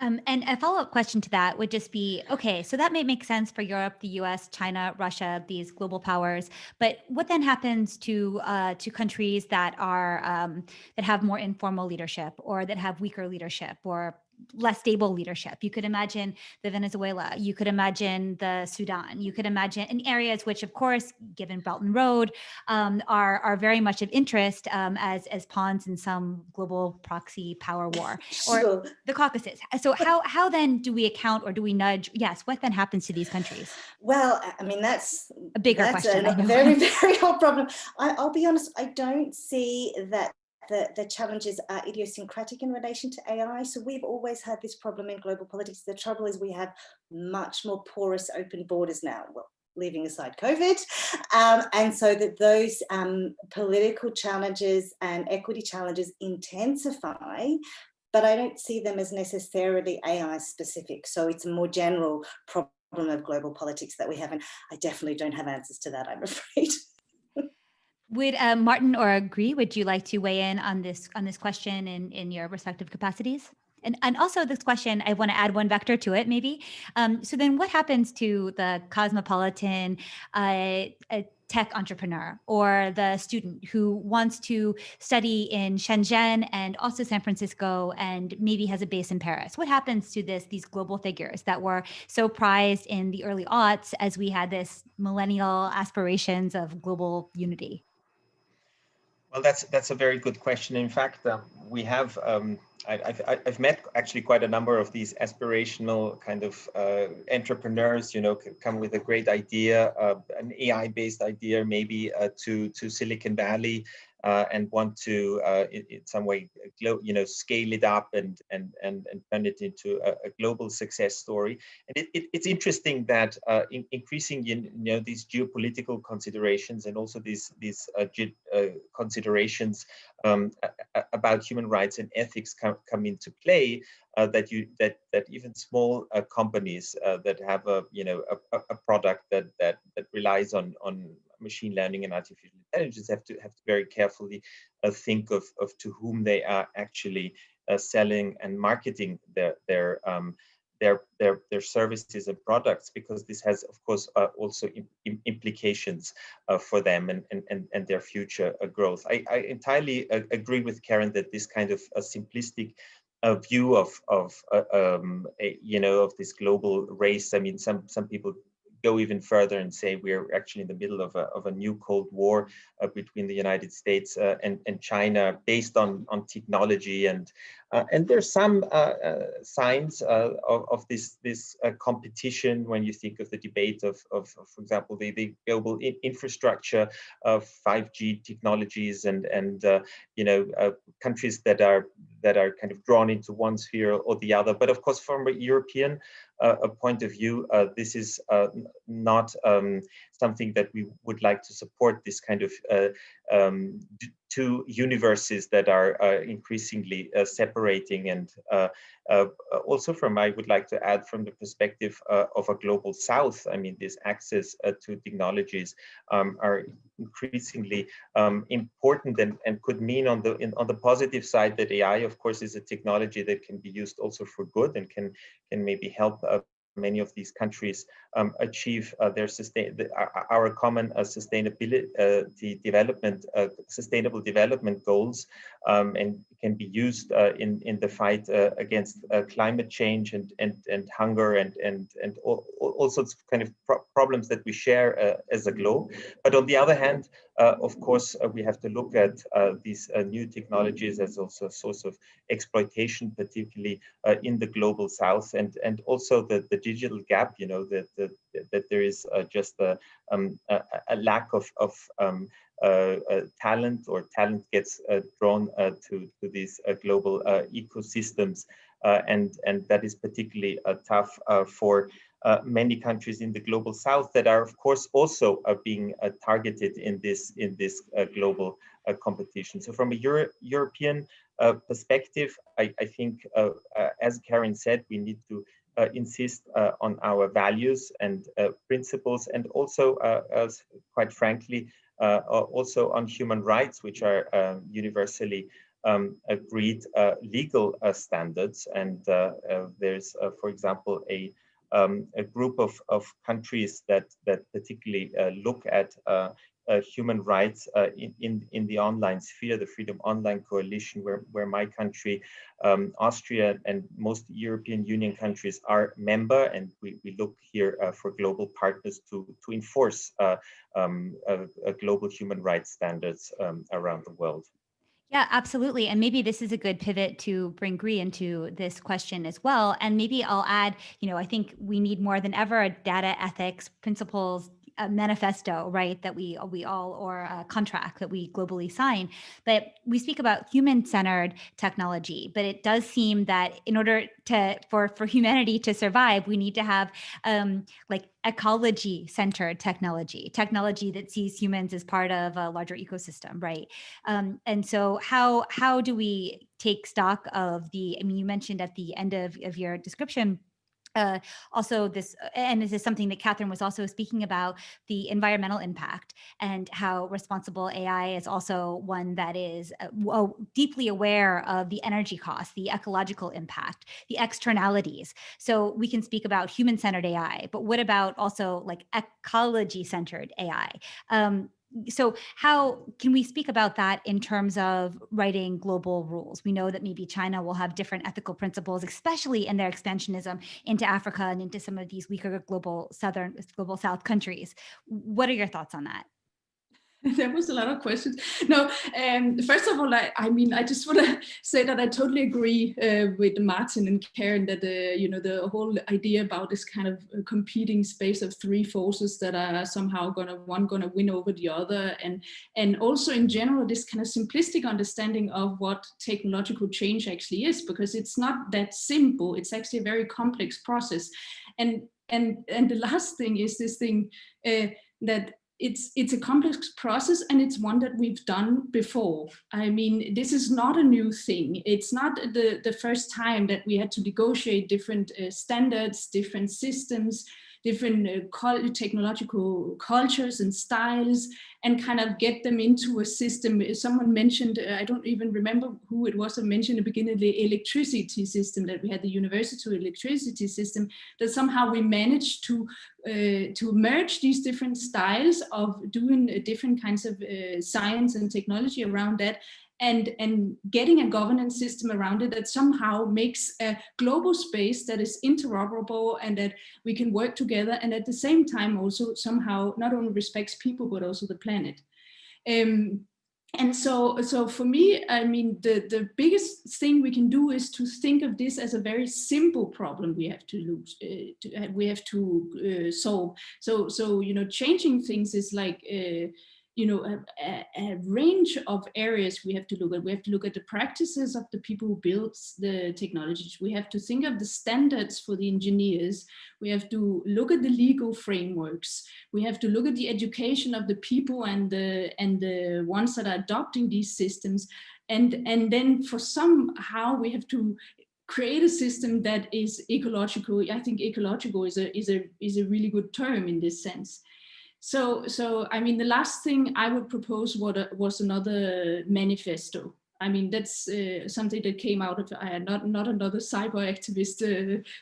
And a follow-up question to that would just be, okay, so that may make sense for Europe, the US, China, Russia, these global powers, but what then happens to countries that are that have more informal leadership or that have weaker leadership or less stable leadership? You could imagine the Venezuela, you could imagine the Sudan, you could imagine in areas which, of course, given Belt and Road, are very much of interest as pawns in some global proxy power war, or Sure. the Caucasus. So how then do we account or do we nudge? Yes, what then happens to these countries? Well, I mean, that's A bigger question. A very, very hard problem. I'll be honest, I don't see that the challenges are idiosyncratic in relation to AI. So we've always had this problem in global politics. The trouble is we have much more porous open borders now. Well, leaving aside COVID. And so that those political challenges and equity challenges intensify, but I don't see them as necessarily AI specific. So it's a more general problem of global politics that we have. And I definitely don't have answers to that, I'm afraid. Would Martin or Agree, would you like to weigh in on this question in your respective capacities? And also this question, I want to add one vector to it, maybe. So then what happens to the cosmopolitan tech entrepreneur or the student who wants to study in Shenzhen and also San Francisco and maybe has a base in Paris? What happens to these global figures that were so prized in the early aughts as we had this millennial aspirations of global unity? Well, that's a very good question. In fact, we have I've met actually quite a number of these aspirational kind of entrepreneurs. Come with a great idea, an AI-based idea, maybe to Silicon Valley, and want to in some way scale it up and turn it into a global success story. And it's interesting that increasing these geopolitical considerations and also these considerations about human rights and ethics come into play. That even small companies that have a product that relies on machine learning and artificial intelligence have to very carefully think of to whom they are actually selling and marketing their their services and products, because this has, of course, also implications for them and their future growth. I entirely agree with Karen that this kind of simplistic view of this global race. I mean, some people go even further and say we're actually in the middle of a new Cold War between the United States and China, based on technology, and there's some signs of this competition when you think of the debate of for example, the global infrastructure of 5G technologies, and countries that are kind of drawn into one sphere or the other. But of course, from a European point of view, this is not something that we would like to support, this kind of two universes that are increasingly separating. And also I would like to add, from the perspective of a global South, I mean, this access to technologies are increasingly important, and could mean on the positive side that AI, of course, is a technology that can be used also for good, and can maybe help many of these countries achieve our common sustainable development goals, and can be used in the fight against climate change and hunger and all sorts of kind of problems that we share as a globe. But on the other hand, of course, we have to look at these new technologies as also a source of exploitation, particularly in the global South, and also the digital gap. That there is just a lack of talent, or talent gets drawn to these global ecosystems, and that is particularly tough for many countries in the global South that are, of course, also being targeted in this global competition. So from a European perspective, I think, as Karen said, we need to insist on our values and principles, and also, as quite frankly, also on human rights, which are universally agreed legal standards. And there's, for example, a group of countries that particularly look at human rights in the online sphere, the Freedom Online Coalition, where my country, Austria, and most European Union countries are member, and we look here for global partners to enforce global human rights standards around the world. Yeah, absolutely. And maybe this is a good pivot to bring Gry into this question as well. And maybe I'll add, I think we need more than ever a data ethics principles manifesto, right? That we all, or a contract that we globally sign. But we speak about human-centered technology, but it does seem that in order for humanity to survive, we need to have like ecology-centered technology that sees humans as part of a larger ecosystem, right? And so how do we take stock of you mentioned at the end of your description, also this, and this is something that Catherine was also speaking about, the environmental impact, and how responsible AI is also one that is deeply aware of the energy costs, the ecological impact, the externalities. So we can speak about human-centered AI, but what about also like ecology-centered AI? So how can we speak about that in terms of writing global rules? We know that maybe China will have different ethical principles, especially in their expansionism into Africa and into some of these weaker global South countries. What are your thoughts on that? There was a lot of questions. No, first of all, I just want to say that I totally agree with Martin and Karen that the whole idea about this kind of competing space of three forces that are somehow one gonna win over the other, and also in general this kind of simplistic understanding of what technological change actually is, because it's not that simple. It's actually a very complex process, and the last thing is this thing that it's a complex process, and it's one that we've done before. I mean, this is not a new thing. It's not the first time that we had to negotiate different standards, different systems, different technological cultures and styles. and kind of get them into a system. Someone mentioned, I don't even remember who it was that mentioned in the beginning, the electricity system, that we had the university electricity system, that somehow we managed to merge these different styles of doing different kinds of science and technology around that, and getting a governance system around it that somehow makes a global space that is interoperable and that we can work together, and at the same time also somehow not only respects people but also the planet. And so for me, I mean, the biggest thing we can do is to think of this as a very simple problem we have to solve. So you know, changing things is like you know, a range of areas we have to look at. We have to look at the practices of the people who build the technologies. We have to think of the standards for the engineers. We have to look at the legal frameworks. We have to look at the education of the people and the ones that are adopting these systems. And then for somehow we have to create a system that is ecological. I think ecological is a really good term in this sense. So I mean, the last thing I would propose was another manifesto. I mean, that's something that came out of not another cyber activist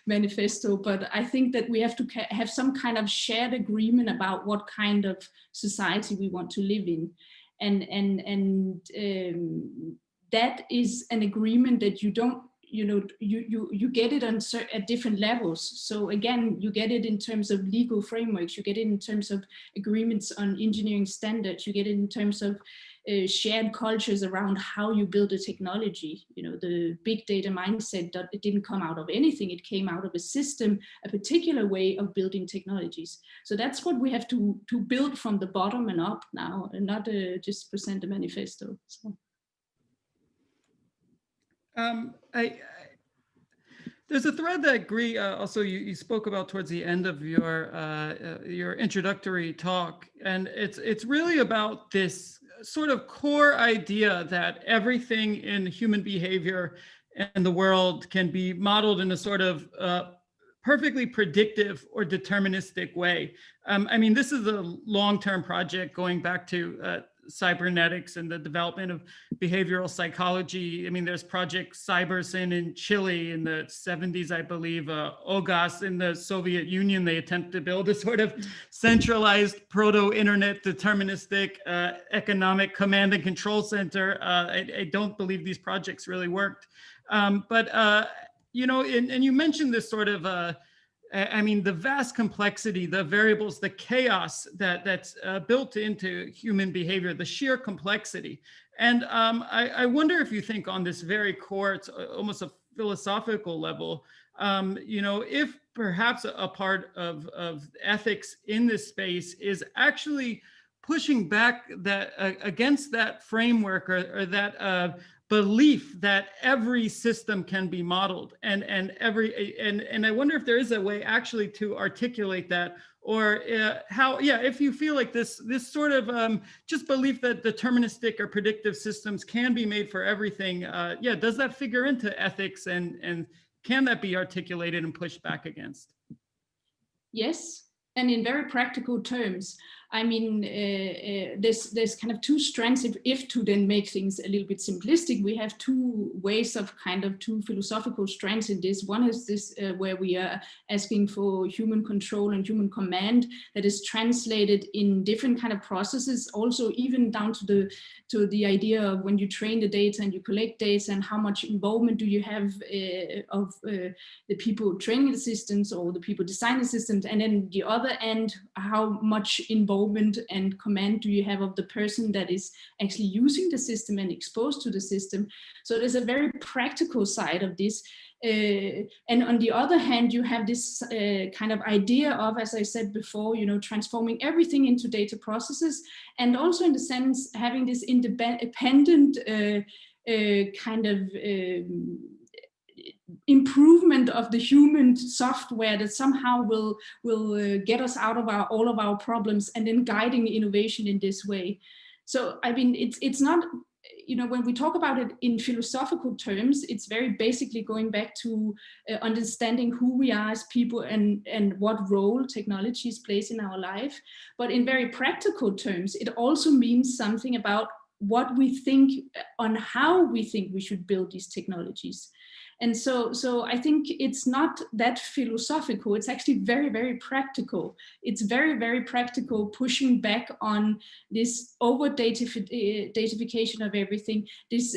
manifesto, but I think that we have to have some kind of shared agreement about what kind of society we want to live in, and that is an agreement that you don't. You know, you get it at different levels. So again, you get it in terms of legal frameworks, you get it in terms of agreements on engineering standards, you get it in terms of shared cultures around how you build a technology. You know, the big data mindset, it didn't come out of anything, it came out of a system, a particular way of building technologies. So that's what we have to build from the bottom and up now, and not just present a manifesto. So. There's a thread that Gry also you spoke about towards the end of your introductory talk, and it's really about this sort of core idea that everything in human behavior and the world can be modeled in a sort of perfectly predictive or deterministic way. I mean, this is a long-term project going back to cybernetics and the development of behavioral psychology. I mean, there's Project Cybersyn in Chile in the 70s, I believe. OGAS in the Soviet Union, they attempt to build a sort of centralized proto-internet deterministic economic command and control center. I don't believe these projects really worked. But you know, and you mentioned this sort of I mean, the vast complexity, the variables, the chaos that's built into human behavior, the sheer complexity. And I wonder if you think on this very core, it's almost a philosophical level, you know, if perhaps a part of ethics in this space is actually pushing back that against that framework or that belief that every system can be modeled, and I wonder if there is a way actually to articulate that, or how, yeah, if you feel like this sort of just belief that deterministic or predictive systems can be made for everything, yeah, does that figure into ethics, and can that be articulated and pushed back against? Yes, and in very practical terms. I mean, there's kind of two strands. If to then make things a little bit simplistic, we have two ways of kind of two philosophical strands in this. One is this where we are asking for human control and human command that is translated in different kind of processes, also even down to the idea of when you train the data and you collect data, and how much involvement do you have of the people training the systems or the people designing the systems, and then the other end, how much involvement and command do you have of the person that is actually using the system and exposed to the system. So there's a very practical side of this. And on the other hand, you have this kind of idea of, as I said before, you know, transforming everything into data processes, and also in the sense having this independent kind of improvement of the human software that somehow will get us out of all of our problems, and then guiding innovation in this way. So I mean, it's not, when we talk about it in philosophical terms, it's very basically going back to understanding who we are as people and what role technologies plays in our life. But in very practical terms, it also means something about what we think on how we think we should build these technologies. And so I think it's not that philosophical, it's actually very, very practical. It's very, very practical, pushing back on this over-datification of everything, this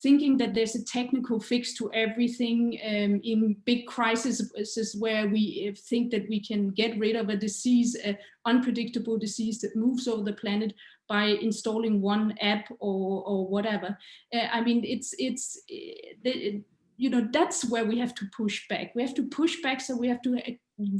thinking that there's a technical fix to everything in big crises where we think that we can get rid of a disease, an unpredictable disease that moves over the planet by installing one app or whatever. I mean, that's where we have to push back. We have to push back, so we have to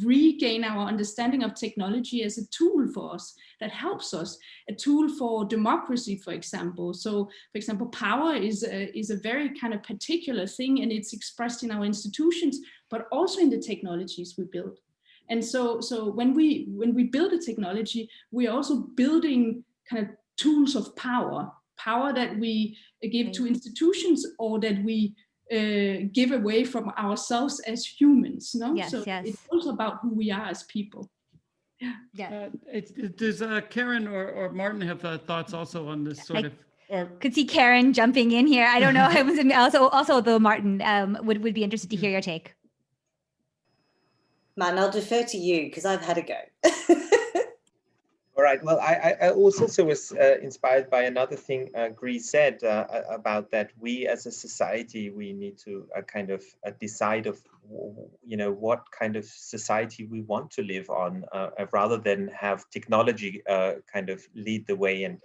regain our understanding of technology as a tool for us that helps us, a tool for democracy, for example. So, for example, power is a very kind of particular thing, and it's expressed in our institutions, but also in the technologies we build. And so when we build a technology, we're also building kind of tools of power that we give to institutions or that we give away from ourselves as humans. No, yes, so yes. it's also about who we are as people. Yeah. Does Karen or Martin have thoughts also on this sort of? Or could see Karen jumping in here. I don't know. I was also though Martin would be interested to hear your take. Man, I'll defer to you because I've had a go. All right. Well, I also was inspired by another thing Gree said about that we as a society, we need to kind of decide of, what kind of society we want to live on rather than have technology kind of lead the way and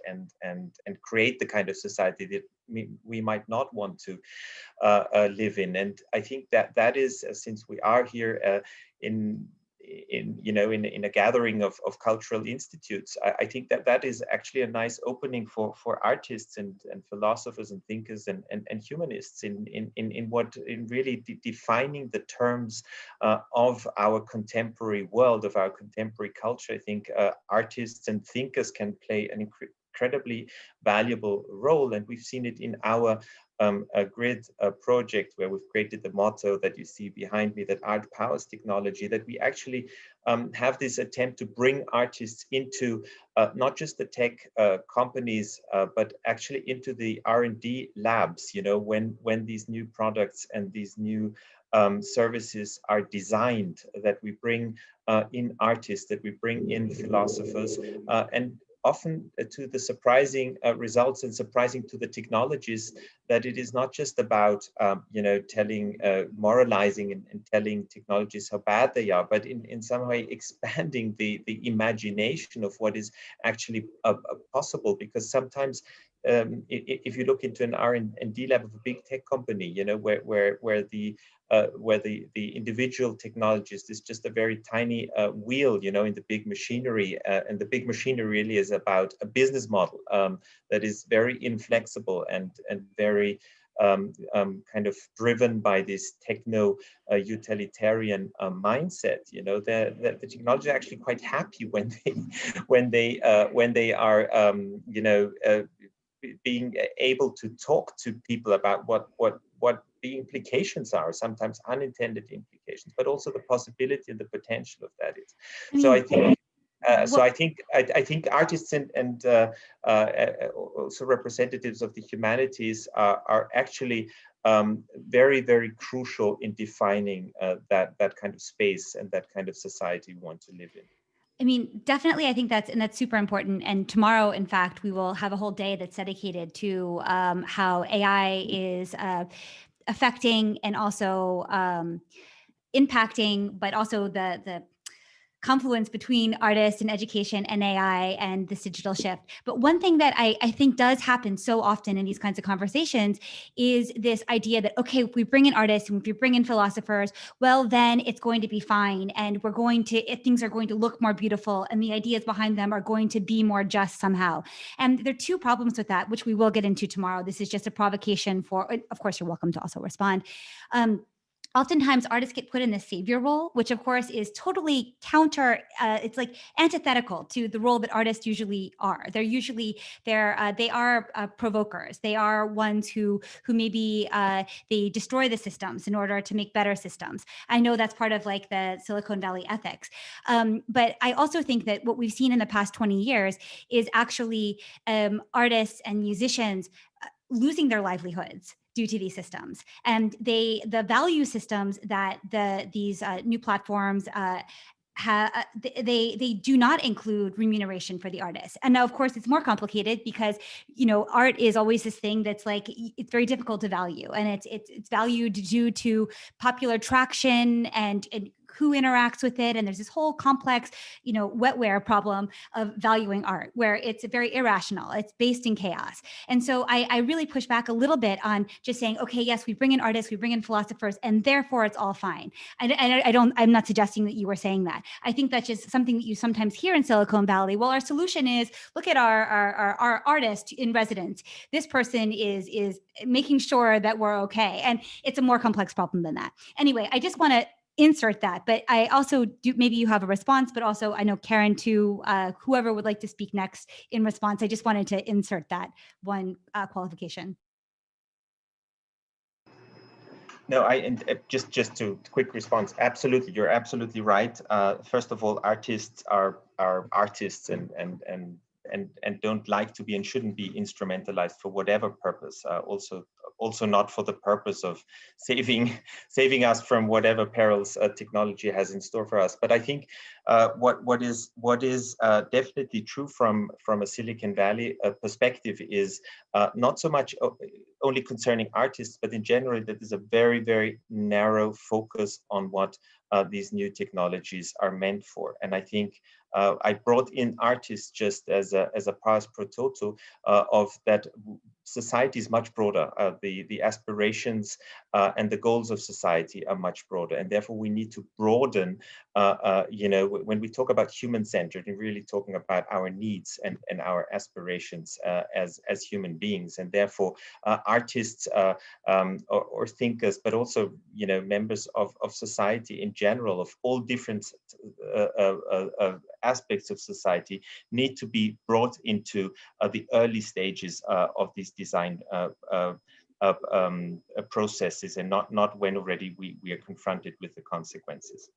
create the kind of society that we might not want to live in. And I think that is, since we are here in a gathering of cultural institutes, I think that is actually a nice opening for artists and philosophers and thinkers and humanists in really defining the terms of our contemporary world, of our contemporary culture. I think artists and thinkers can play an incredibly valuable role, and we've seen it in our a grid project where we've created the motto that you see behind me, that art powers technology, that we actually have this attempt to bring artists into not just the tech companies, but actually into the R&D labs, when these new products and these new services are designed, that we bring in artists, that we bring in philosophers, and often to the surprising results and surprising to the technologies, that it is not just about, telling, moralizing and telling technologies how bad they are, but in some way expanding the imagination of what is actually possible. Because sometimes if you look into an R&D lab of a big tech company, where the individual technologist is just a very tiny wheel, in the big machinery, and the big machinery really is about a business model that is very inflexible and very kind of driven by this techno utilitarian mindset. The technology is actually quite happy when they are being able to talk to people about what the implications are, sometimes unintended implications, but also the possibility and the potential of that is. So I think I think artists and also representatives of the humanities are actually very, very crucial in defining that kind of space and that kind of society we want to live in. I mean, definitely, I think that's super important. And tomorrow, in fact, we will have a whole day that's dedicated to how AI is affecting and also impacting, but also the confluence between artists and education and AI and this digital shift. But one thing that I think does happen so often in these kinds of conversations is this idea that, okay, if we bring in artists and if we bring in philosophers, well, then it's going to be fine. And things are going to look more beautiful and the ideas behind them are going to be more just somehow. And there are two problems with that, which we will get into tomorrow. This is just a provocation of course, you're welcome to also respond. oftentimes artists get put in the savior role, which of course is totally counter, it's like antithetical to the role that artists usually are. They are provokers. They are ones who maybe they destroy the systems in order to make better systems. I know that's part of like the Silicon Valley ethics. But I also think that what we've seen in the past 20 years is actually artists and musicians losing their livelihoods due to these systems, and the value systems that these new platforms they do not include remuneration for the artist. And now, of course, it's more complicated because, you know, art is always this thing that's like, it's very difficult to value, and it's valued due to popular traction and who interacts with it. And there's this whole complex, you know, wetware problem of valuing art where it's very irrational. It's based in chaos. And so I really push back a little bit on just saying, okay, yes, we bring in artists, we bring in philosophers, and therefore it's all fine. I'm not suggesting that you were saying that. I think that's just something that you sometimes hear in Silicon Valley. Well, our solution is look at our artist in residence. This person is making sure that we're okay. And it's a more complex problem than that. Anyway, I just want to insert that, but I also do, maybe you have a response, but also I know Karen too, whoever would like to speak next in response. I just wanted to insert that one qualification. No, just to quick response. Absolutely, you're absolutely right. First of all, artists are artists and don't like to be and shouldn't be instrumentalized for whatever purpose. Also not for the purpose of saving us from whatever perils technology has in store for us. But I think what is definitely true from a Silicon Valley perspective is not so much only concerning artists, but in general, that is a very, very narrow focus on what these new technologies are meant for. And I think I brought in artists just as a pars pro toto of that. Society is much broader. The aspirations and the goals of society are much broader, and therefore we need to broaden. You know, when we talk about human-centered, and really talking about our needs and our aspirations as human beings, and therefore artists or thinkers, but also, you know, members of society in general, of all different aspects of society, need to be brought into the early stages of these design processes, and not when already we are confronted with the consequences.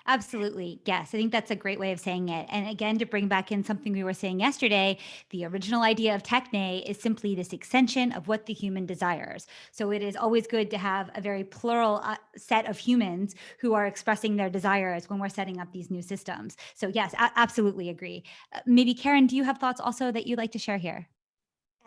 Absolutely. Yes. I think that's a great way of saying it. And again, to bring back in something we were saying yesterday, the original idea of techne is simply this extension of what the human desires. So it is always good to have a very plural set of humans who are expressing their desires when we're setting up these new systems. So yes, absolutely agree. Maybe Karen, do you have thoughts also that you'd like to share here?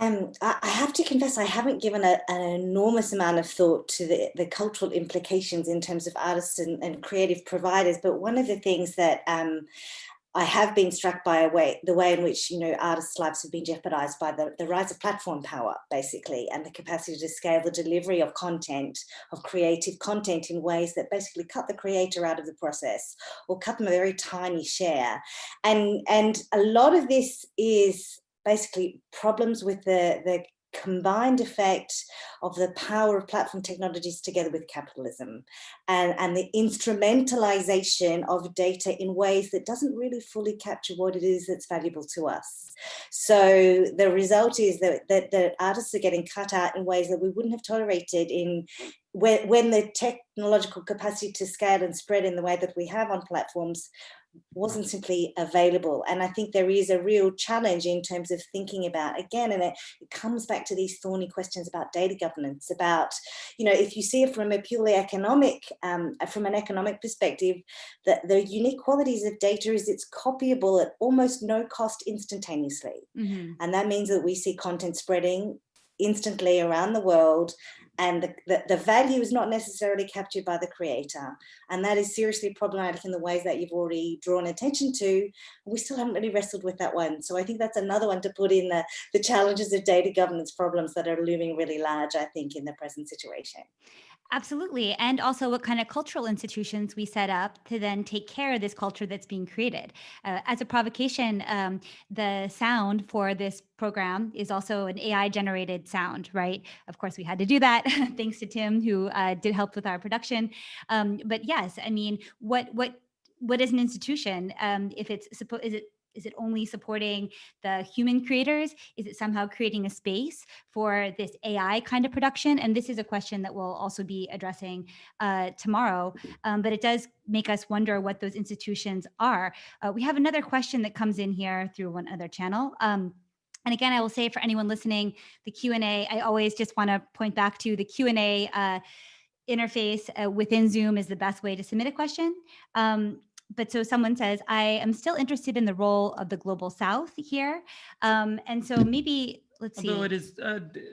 I have to confess, I haven't given an enormous amount of thought to the cultural implications in terms of artists and creative providers. But one of the things that I have been struck by the way in which, you know, artists' lives have been jeopardized by the rise of platform power, basically, and the capacity to scale the delivery of content, of creative content, in ways that basically cut the creator out of the process or cut them a very tiny share. And a lot of this is basically problems with the combined effect of the power of platform technologies together with capitalism and the instrumentalization of data in ways that doesn't really fully capture what it is that's valuable to us. So the result is that artists are getting cut out in ways that we wouldn't have tolerated when the technological capacity to scale and spread in the way that we have on platforms wasn't simply available. And I think there is a real challenge in terms of thinking about, again, and it comes back to these thorny questions about data governance, about, you know, if you see it from a purely economic, from an economic perspective, the unique qualities of data is it's copyable at almost no cost instantaneously. Mm-hmm. And that means that we see content spreading instantly around the world, and the value is not necessarily captured by the creator. And that is seriously problematic in the ways that you've already drawn attention to. We still haven't really wrestled with that one. So I think that's another one to put in the challenges of data governance problems that are looming really large, I think, in the present situation. Absolutely. And also what kind of cultural institutions we set up to then take care of this culture that's being created. As a provocation, the sound for this program is also an AI generated sound, right? Of course, we had to do that thanks to Tim, who did help with our production. But yes, I mean, what is an institution? If it's is it only supporting the human creators? Is it somehow creating a space for this AI kind of production? And this is a question that we'll also be addressing tomorrow. But it does make us wonder what those institutions are. We have another question that comes in here through one other channel. And again, I will say for anyone listening, the Q&A, I always just want to point back to the Q&A interface within Zoom is the best way to submit a question. But so someone says, I am still interested in the role of the Global South here. And so maybe, let's see. Although it is,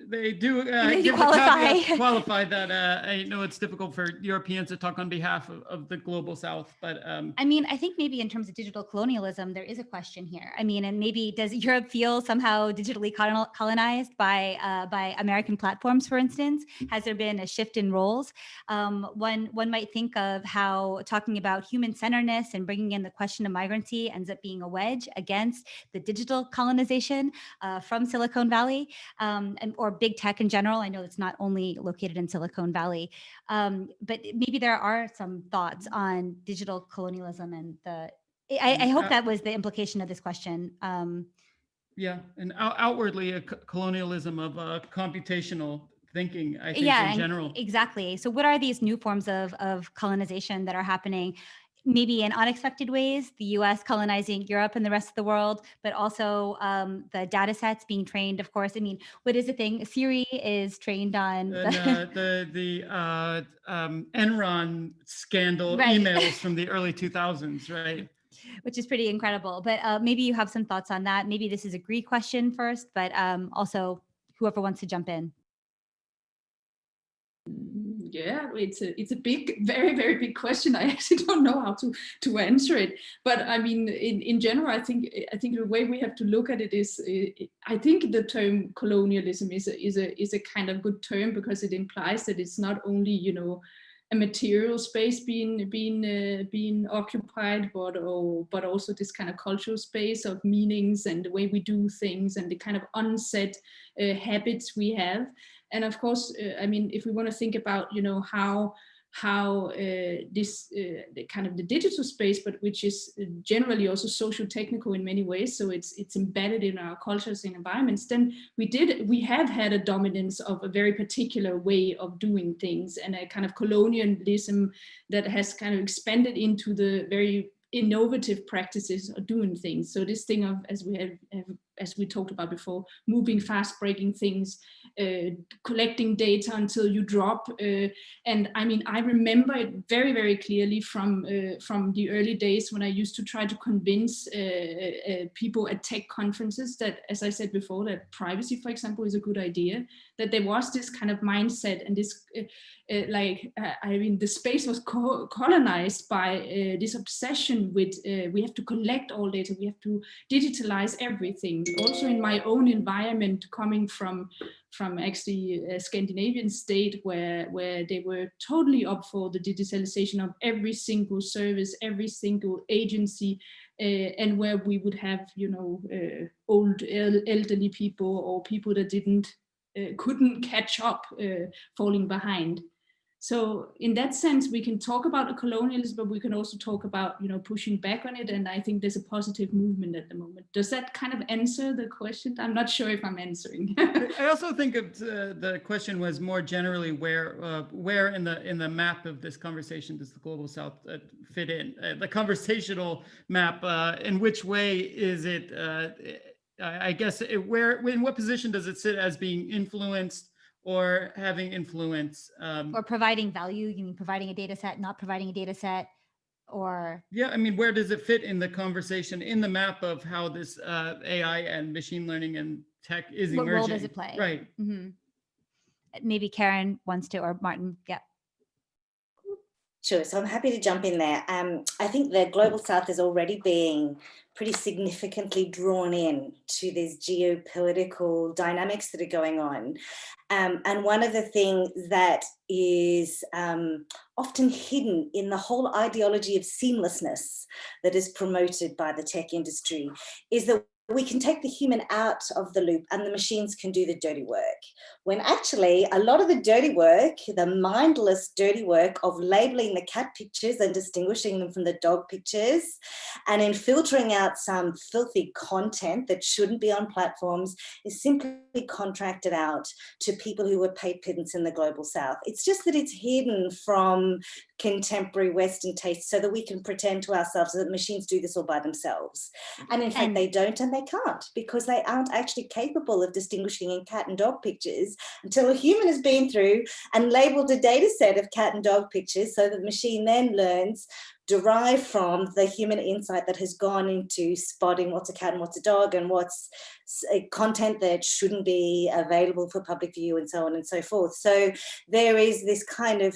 they do They give qualify. the caveat, qualify that I know it's difficult for Europeans to talk on behalf of the Global South, but I mean, I think maybe in terms of digital colonialism, there is a question here. I mean, and maybe does Europe feel somehow digitally colonized by American platforms, for instance? Has there been a shift in roles? One might think of how talking about human-centeredness and bringing in the question of migrancy ends up being a wedge against the digital colonization from Silicon Valley or big tech in general. I know it's not only located in Silicon Valley, but maybe there are some thoughts on digital colonialism and I hope that was the implication of this question. Yeah, and outwardly a colonialism of computational thinking, I think, yeah, in general. Exactly. So what are these new forms of colonization that are happening? Maybe in unexpected ways, the US colonizing Europe and the rest of the world, but also the data sets being trained, of course. I mean, what is the thing? Siri is trained on the Enron scandal emails from the early 2000s, right? Which is pretty incredible. But maybe you have some thoughts on that. Maybe this is a Greek question first, but also whoever wants to jump in. Yeah, it's a big, very, very big question. I actually don't know how to answer it. But I mean, in general, I think the way we have to look at it is, I think the term colonialism is a kind of good term, because it implies that it's not only, you know, a material space being occupied, but also this kind of cultural space of meanings and the way we do things and the kind of unsaid habits we have. And of course, I mean, if we want to think about, you know, how this the kind of the digital space, but which is generally also socio-technical in many ways, so it's embedded in our cultures and environments, then we have had a dominance of a very particular way of doing things, and a kind of colonialism that has kind of expanded into the very innovative practices of doing things. So this thing of, as we talked about before, moving fast, breaking things, collecting data until you drop. And I mean, I remember it very, very clearly from the early days when I used to try to convince people at tech conferences that, as I said before, that privacy, for example, is a good idea, that there was this kind of mindset and this, I mean, the space was colonized by this obsession with, we have to collect all data, we have to digitalize everything. Also in my own environment, coming from actually a Scandinavian state where they were totally up for the digitalization of every single service, every single agency, and where we would have, you know, old elderly people or people that couldn't catch up, falling behind. So in that sense, we can talk about a colonialism, but we can also talk about, you know, pushing back on it. And I think there's a positive movement at the moment. Does that kind of answer the question? I'm not sure if I'm answering. I also think the question was more generally where in the map of this conversation does the Global South fit in? The conversational map, in which way is it? I guess in what position does it sit as being influenced or having influence? Or providing value? You mean providing a data set, not providing a data set? Or yeah, I mean, where does it fit in the conversation, in the map of how this AI and machine learning and tech is emerging? What role does it play? Right. Mm-hmm. Maybe Karen wants to, or Martin. Yeah. Sure, so I'm happy to jump in there. I think the Global South is already being pretty significantly drawn in to these geopolitical dynamics that are going on. And one of the things that is often hidden in the whole ideology of seamlessness that is promoted by the tech industry is that we can take the human out of the loop and the machines can do the dirty work. When actually a lot of the dirty work, the mindless dirty work of labeling the cat pictures and distinguishing them from the dog pictures, and in filtering out some filthy content that shouldn't be on platforms, is simply contracted out to people who were paid pittance in the global south. It's just that it's hidden from contemporary Western tastes so that we can pretend to ourselves that machines do this all by themselves. And in fact, they don't, and they can't, because they aren't actually capable of distinguishing in cat and dog pictures until a human has been through and labeled a data set of cat and dog pictures so that the machine then learns, derived from the human insight that has gone into spotting what's a cat and what's a dog and what's content that shouldn't be available for public view and so on and so forth. So there is this kind of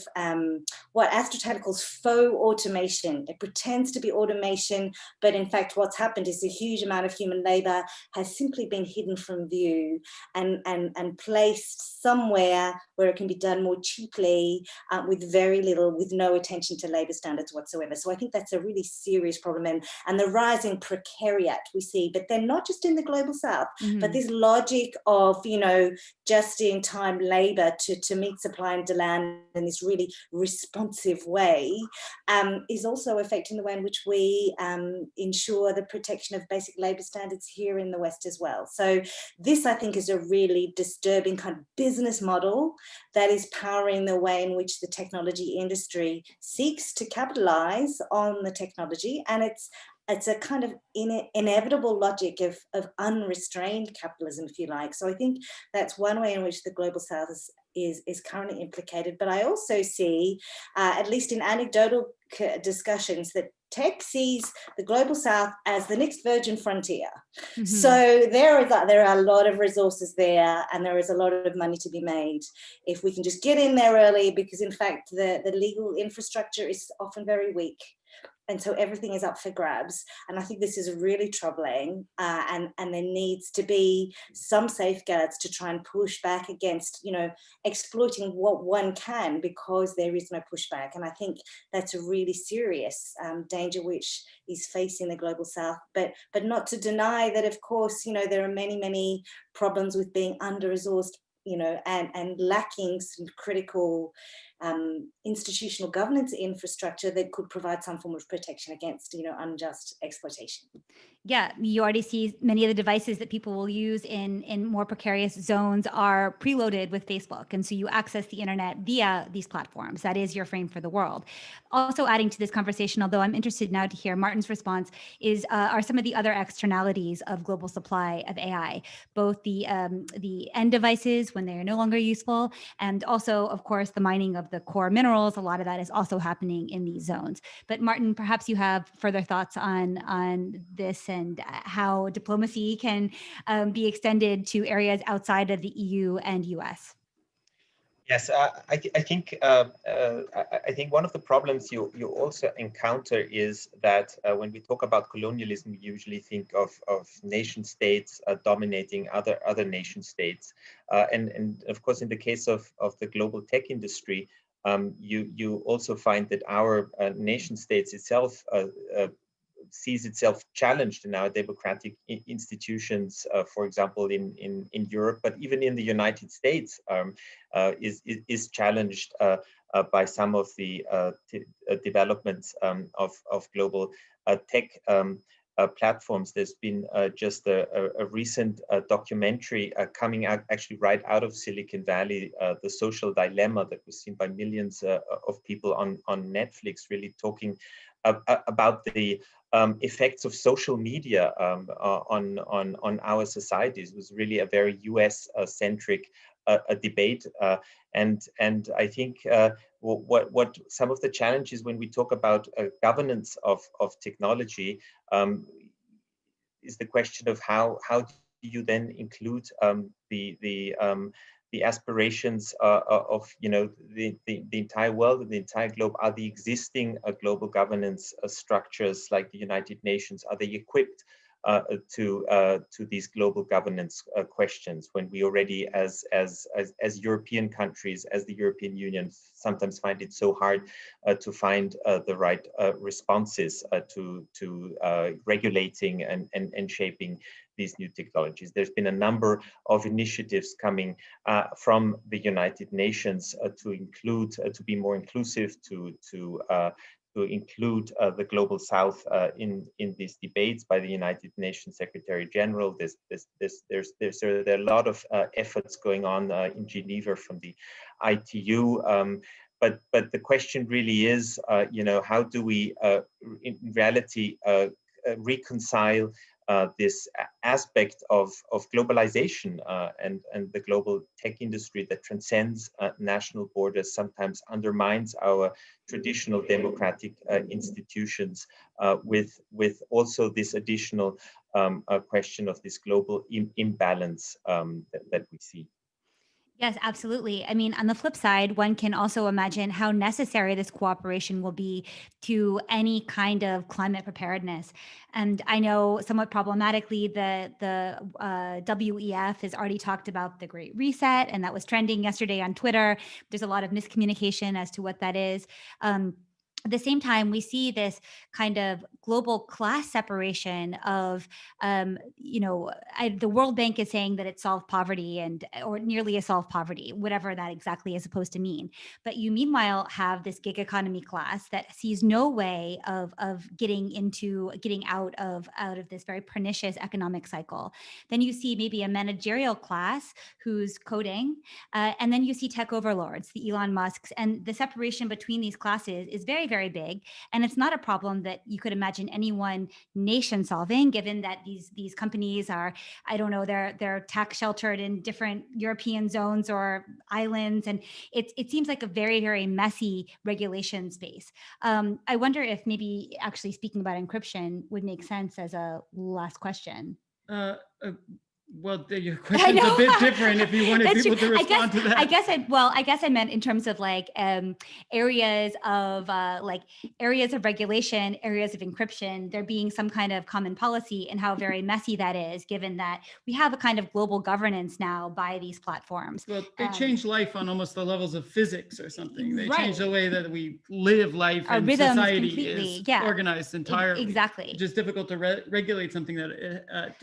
what Astrotat calls faux automation. It pretends to be automation, but in fact what's happened is a huge amount of human labor has simply been hidden from view and placed somewhere where it can be done more cheaply with very little, with no attention to labor standards whatsoever. So I think that's a really serious problem, and the rising precariat we see, but then not just in the global south, but this logic of, you know, just-in-time labor to meet supply and demand in this really responsive way is also affecting the way in which we ensure the protection of basic labor standards here in the West as well. So this, I think, is a really disturbing kind of business model that is powering the way in which the technology industry seeks to capitalize on the technology, and it's a kind of inevitable logic of unrestrained capitalism, if you like. So I think that's one way in which the global south is currently implicated. But I also see, at least in anecdotal discussions, that tech sees the global south as the next virgin frontier. So there are a lot of resources there, and there is a lot of money to be made if we can just get in there early, because in fact the legal infrastructure is often very weak. And so everything is up for grabs. And I think this is really troubling. And there needs to be some safeguards to try and push back against, you know, exploiting what one can, because there is no pushback. And I think that's a really serious danger which is facing the global south. But not to deny that, of course, you know, there are many, many problems with being under-resourced, you know, and lacking some critical institutional governance infrastructure that could provide some form of protection against, you know, unjust exploitation. Yeah, you already see many of the devices that people will use in more precarious zones are preloaded with Facebook. And so you access the internet via these platforms. That is your frame for the world. Also adding to this conversation, although I'm interested now to hear Martin's response, are some of the other externalities of global supply of AI, both the end devices when they are no longer useful, and also, of course, the mining of the core minerals. A lot of that is also happening in these zones. But Martin, perhaps you have further thoughts on this and how diplomacy can be extended to areas outside of the EU and US. Yes, I think one of the problems you also encounter is that when we talk about colonialism, we usually think of nation states dominating other nation states, and of course in the case of the global tech industry, you also find that our nation states itself sees itself challenged in our democratic institutions, for example, in Europe, but even in the United States, is challenged by some of the developments of global tech platforms. There's been just a recent documentary coming out actually right out of Silicon Valley, The Social Dilemma, that was seen by millions of people on Netflix, really talking about the effects of social media on our societies. It was really a very US centric debate, and I think what some of the challenges when we talk about governance of technology is the question of how do you then include the the aspirations of the entire world, the entire globe? Are the existing global governance structures like the United Nations, are they equipped to these global governance questions, when we already as European countries, as the European Union, sometimes find it so hard to find the right responses to regulating and shaping these new technologies. There's been a number of initiatives coming from the United Nations to include, to be more inclusive, to include the Global South in these debates by the United Nations Secretary General. There are a lot of efforts going on in Geneva from the ITU. But the question really is, how do we, in reality, reconcile this aspect of globalization and the global tech industry that transcends national borders, sometimes undermines our traditional democratic institutions, with also this additional question of this global imbalance that we see. Yes, absolutely. I mean, on the flip side, one can also imagine how necessary this cooperation will be to any kind of climate preparedness. And I know somewhat problematically, the WEF has already talked about the Great Reset, and that was trending yesterday on Twitter. There's a lot of miscommunication as to what that is. At the same time, we see this kind of global class separation of, the World Bank is saying that it solved poverty or nearly solved poverty, whatever that exactly is supposed to mean. But you meanwhile have this gig economy class that sees no way of getting out of this very pernicious economic cycle. Then you see maybe a managerial class who's coding, and then you see tech overlords, the Elon Musks, and the separation between these classes is very, very big. And it's not a problem that you could imagine any one nation solving, given that these companies are, I don't know, they're tax sheltered in different European zones or islands. And it seems like a very, very messy regulation space. I wonder if maybe actually speaking about encryption would make sense as a last question. Well, your question's a bit different if you wanted people to respond to that. I guess I meant in terms of like areas of regulation, areas of encryption, there being some kind of common policy, and how very messy that is, given that we have a kind of global governance now by these platforms. Well, they change life on almost the levels of physics or something. They Right. change the way that we live life, Our and rhythms society is organized entirely. Exactly. It's just difficult to regulate something that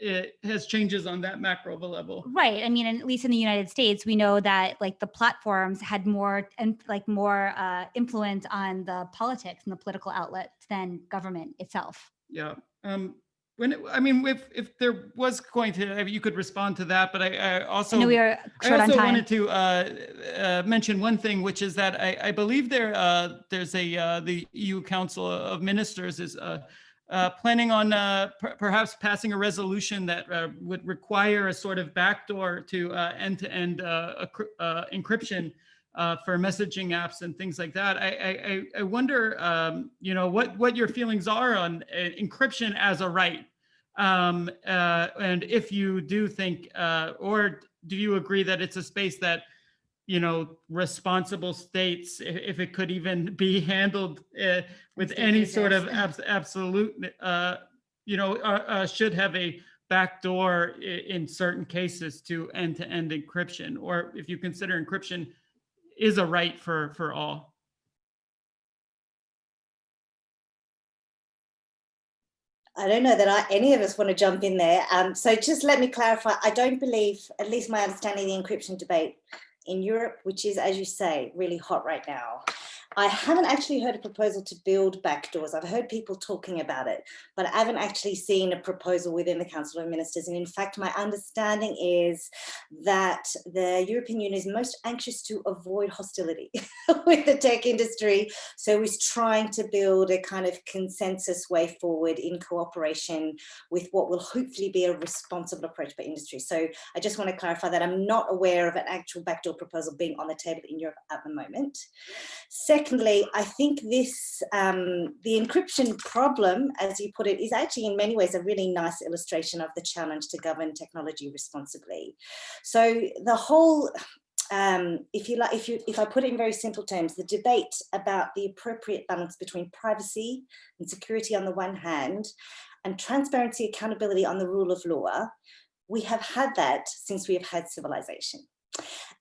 it has changes on that macro level. Right. I mean, at least in the United States, we know that like the platforms had more influence on the politics and the political outlets than government itself. Yeah. If there was going to, you could respond to that, but I also wanted to mention one thing, which is that I believe there's the EU Council of Ministers is planning on perhaps passing a resolution that would require a sort of backdoor to end-to-end encryption for messaging apps and things like that. I wonder, what your feelings are on encryption as a right, and if you do think, or do you agree that it's a space that responsible states, if it could even be handled with any sort of absolute, should have a backdoor in certain cases to end-to-end encryption, or if you consider encryption is a right for all? I don't know that any of us want to jump in there. So just let me clarify. I don't believe, at least my understanding of the encryption debate in Europe, which is, as you say, really hot right now, I haven't actually heard a proposal to build backdoors. I've heard people talking about it, but I haven't actually seen a proposal within the Council of Ministers. And in fact, my understanding is that the European Union is most anxious to avoid hostility with the tech industry. So is trying to build a kind of consensus way forward in cooperation with what will hopefully be a responsible approach by industry. So I just want to clarify that I'm not aware of an actual backdoor proposal being on the table in Europe at the moment. secondly, I think this, the encryption problem, as you put it, is actually in many ways a really nice illustration of the challenge to govern technology responsibly. So the whole, if I put it in very simple terms, the debate about the appropriate balance between privacy and security on the one hand, and transparency, accountability on the rule of law, we have had that since we have had civilization.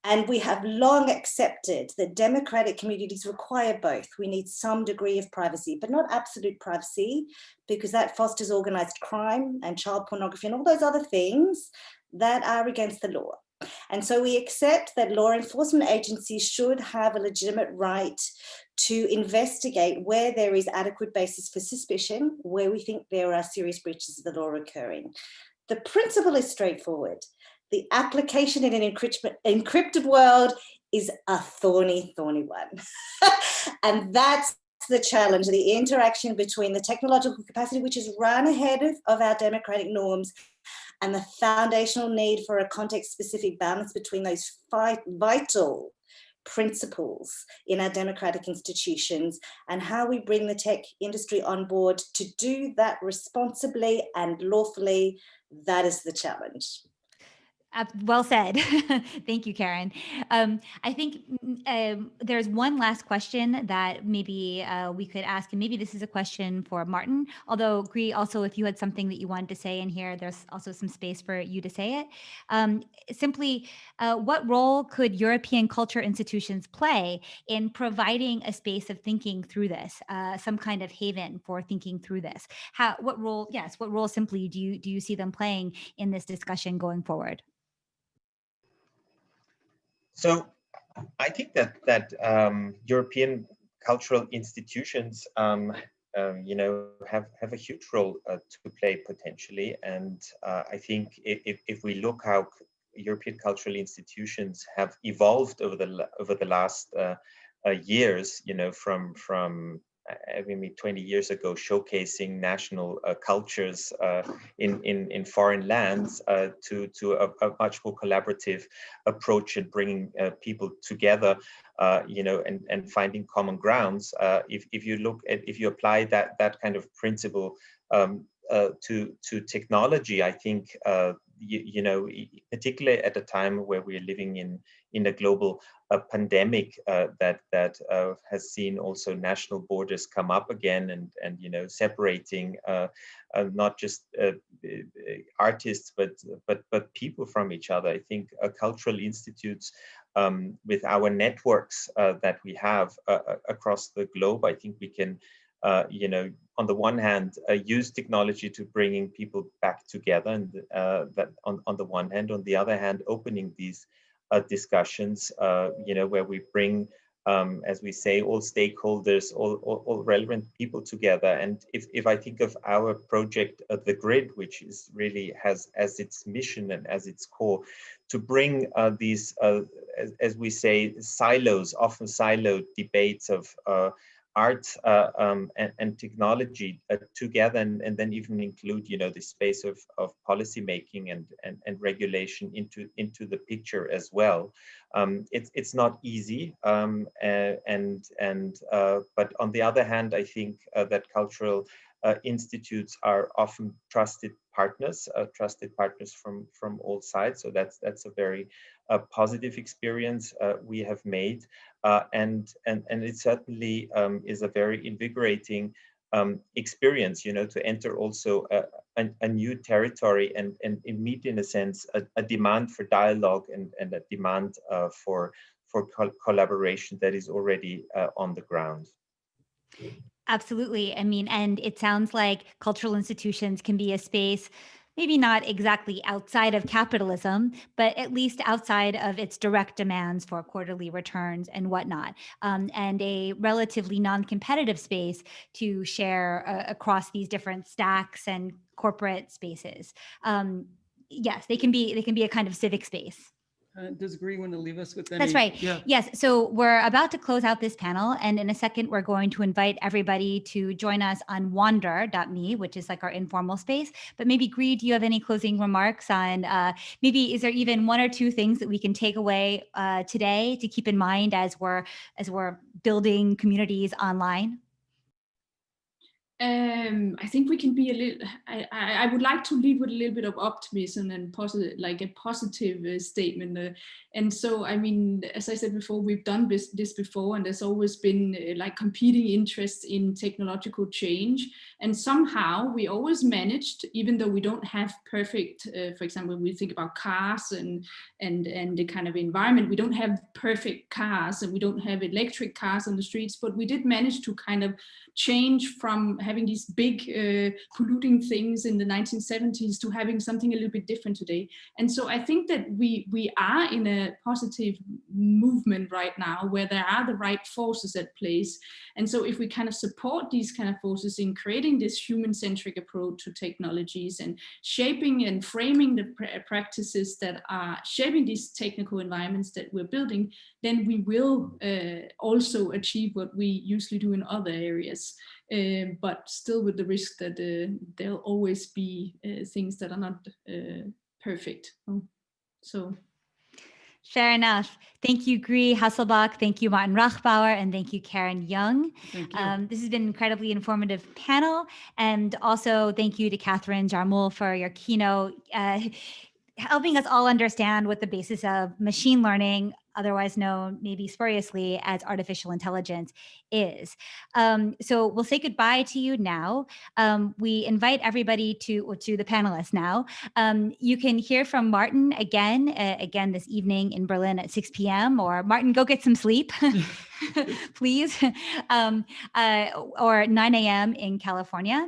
And we have long accepted that democratic communities require both. We need some degree of privacy, but not absolute privacy, because that fosters organized crime and child pornography and all those other things that are against the law. And so we accept that law enforcement agencies should have a legitimate right to investigate where there is adequate basis for suspicion, where we think there are serious breaches of the law occurring. The principle is straightforward. The application in an encrypted world is a thorny, thorny one. And that's the challenge, the interaction between the technological capacity, which is run ahead of our democratic norms, and the foundational need for a context-specific balance between those vital principles in our democratic institutions, and how we bring the tech industry on board to do that responsibly and lawfully. That is the challenge. Well said. Thank you, Karen. I think there's one last question that maybe we could ask, and maybe this is a question for Martin, although Gry, also if you had something that you wanted to say in here, there's also some space for you to say it. Simply, what role could European culture institutions play in providing a space of thinking through this, some kind of haven for thinking through this? What role simply do you see them playing in this discussion going forward? So I think that European cultural institutions, you know, have a huge role to play potentially. And I think if we look how European cultural institutions have evolved over the last years, you know, from I mean, 20 years ago, showcasing national cultures in foreign lands to a much more collaborative approach in bringing people together, you know, and finding common grounds. If you apply that kind of principle to technology, I think you know, particularly at a time where we're living in a global pandemic that has seen also national borders come up again, and you know, separating not just artists but people from each other. I think cultural institutes, with our networks that we have across the globe, I think we can you know, on the one hand, use technology to bringing people back together, and that on the one hand. On the other hand, opening these discussions, you know, where we bring, as we say, all stakeholders, all relevant people together. And if I think of our project, The Grid, which is really has as its mission and as its core to bring these, as we say, silos, often siloed debates of art and technology together, and then even include, you know, the space of policy making and regulation into the picture as well. It's not easy, but on the other hand, I think that cultural institutes are often trusted partners from all sides. So that's a very positive experience we have made, and it certainly is a very invigorating experience, you know, to enter also a new territory and meet, in a sense, a demand for dialogue and a demand for collaboration that is already on the ground. Absolutely. I mean, and it sounds like cultural institutions can be a space, maybe not exactly outside of capitalism, but at least outside of its direct demands for quarterly returns and whatnot, and a relatively non-competitive space to share across these different stacks and corporate spaces. Yes, they can be a kind of civic space. Does Gry want to leave us with any? That's right. Yeah. Yes. So we're about to close out this panel. And in a second, we're going to invite everybody to join us on wander.me, which is like our informal space. But maybe, Gry, do you have any closing remarks on maybe is there even one or two things that we can take away today to keep in mind as we're building communities online? I think we can be a little. I would like to lead with a little bit of optimism and positive, like a positive statement. And so, I mean, as I said before, we've done this before, and there's always been like competing interests in technological change. And somehow we always managed, even though we don't have perfect. For example, we think about cars and the kind of environment. We don't have perfect cars, and we don't have electric cars on the streets, but we did manage to kind of change from having these big polluting things in the 1970s to having something a little bit different today. And so I think that we are in a positive movement right now where there are the right forces at place. And so if we kind of support these kind of forces in creating this human-centric approach to technologies and shaping and framing the practices that are shaping these technical environments that we're building, then we will also achieve what we usually do in other areas. But still with the risk that there'll always be things that are not perfect. So. Fair enough. Thank you, Gry Hasselbach. Thank you, Martin Rachbauer. And thank you, Karen Young. Thank you. This has been an incredibly informative panel. And also thank you to Catherine Jarmul for your keynote, helping us all understand what the basis of machine learning, otherwise known maybe spuriously as artificial intelligence, is. So we'll say goodbye to you now. We invite everybody to the panelists now. You can hear from Martin again this evening in Berlin at 6 p.m. Or Martin, go get some sleep, please, or 9 a.m. in California.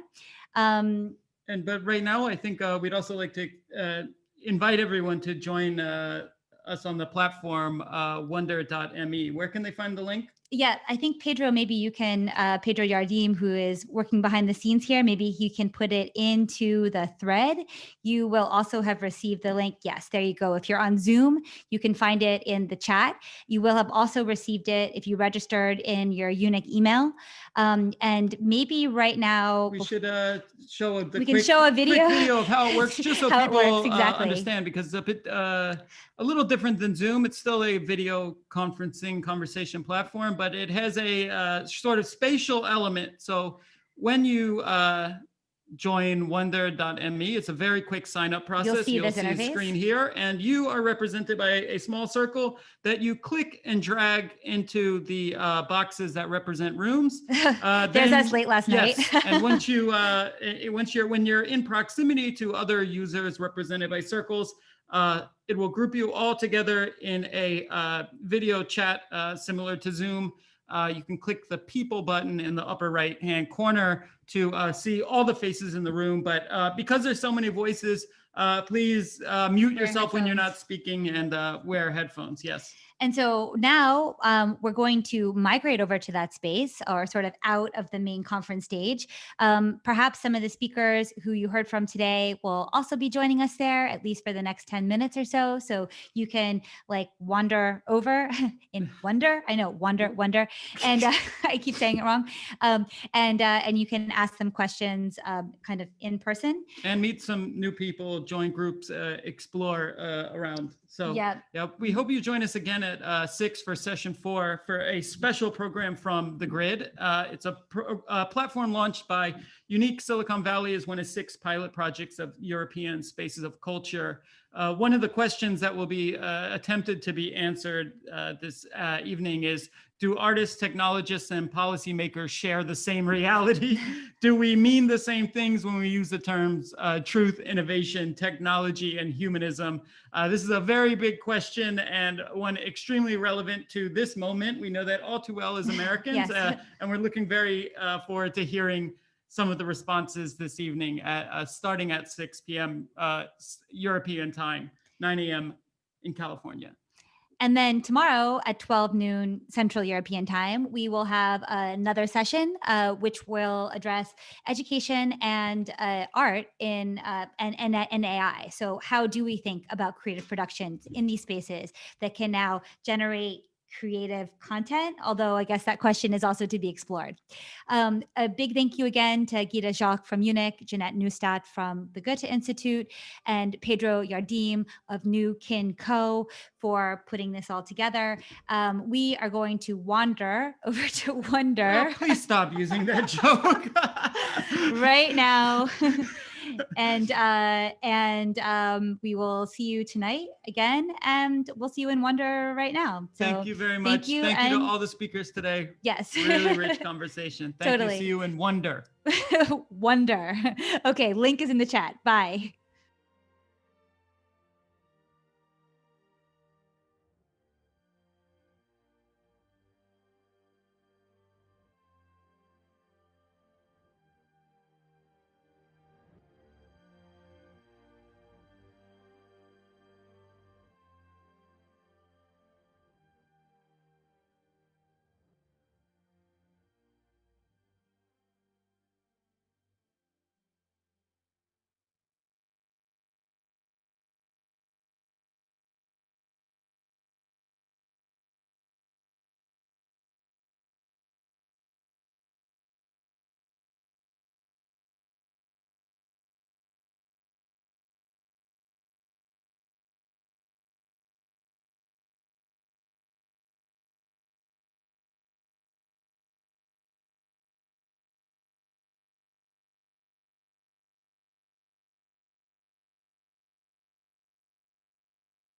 But right now, I think we'd also like to invite everyone to join us on the platform wonder.me. Where can they find the link? Yeah, I think Pedro, maybe you can, Pedro Yardim, who is working behind the scenes here, maybe he can put it into the thread. You will also have received the link. Yes, there you go. If you're on Zoom, you can find it in the chat. You will have also received it if you registered in your EUNIC email. And maybe right now we should show a quick video of how it works, just so people exactly. understand, because it's a bit a little different than Zoom. It's still a video conferencing conversation platform, but it has a sort of spatial element. So when you join wonder.me, it's a very quick sign up process. You'll see interface. A screen here, and you are represented by a small circle that you click and drag into the boxes that represent rooms. There's us late last night. And once when you're in proximity to other users represented by circles, it will group you all together in a video chat similar to Zoom. You can click the people button in the upper right hand corner to see all the faces in the room. But because there's so many voices, please mute yourself when you're not speaking and wear headphones. Yes. And so now we're going to migrate over to that space, or sort of out of the main conference stage. Perhaps some of the speakers who you heard from today will also be joining us there, at least for the next 10 minutes or so. So you can like wander over in wonder. I know, wonder. And I keep saying it wrong. And you can ask them questions kind of in person. And meet some new people, join groups, explore around. So yeah, we hope you join us again at 6 for session 4 for a special program from The Grid. It's a platform launched by EUNIC Silicon Valley as one of 6 pilot projects of European Spaces of Culture. One of the questions that will be attempted to be answered this evening is, do artists, technologists, and policymakers share the same reality? Do we mean the same things when we use the terms truth, innovation, technology, and humanism? This is a very big question and one extremely relevant to this moment. We know that all too well as Americans, Yes. And we're looking very forward to hearing some of the responses this evening, starting at 6 p.m. European time, 9 a.m. in California. And then tomorrow at 12 noon Central European time, we will have another session which will address education and art in and AI. So how do we think about creative productions in these spaces that can now generate creative content, although I guess that question is also to be explored. A big thank you again to Gita Jacques from EUNIC, Jeanette Neustadt from the Goethe Institute, and Pedro Yardim of New Kin Co. for putting this all together. We are going to wander over to Wonder. Oh, please stop using that joke. Right now. And we will see you tonight again, and we'll see you in Wonder right now. So thank you very much. Thank you to all the speakers today. Yes. Really rich conversation. Thank Totally. you. See you in Wonder. Wonder. Okay, link is in the chat. Bye.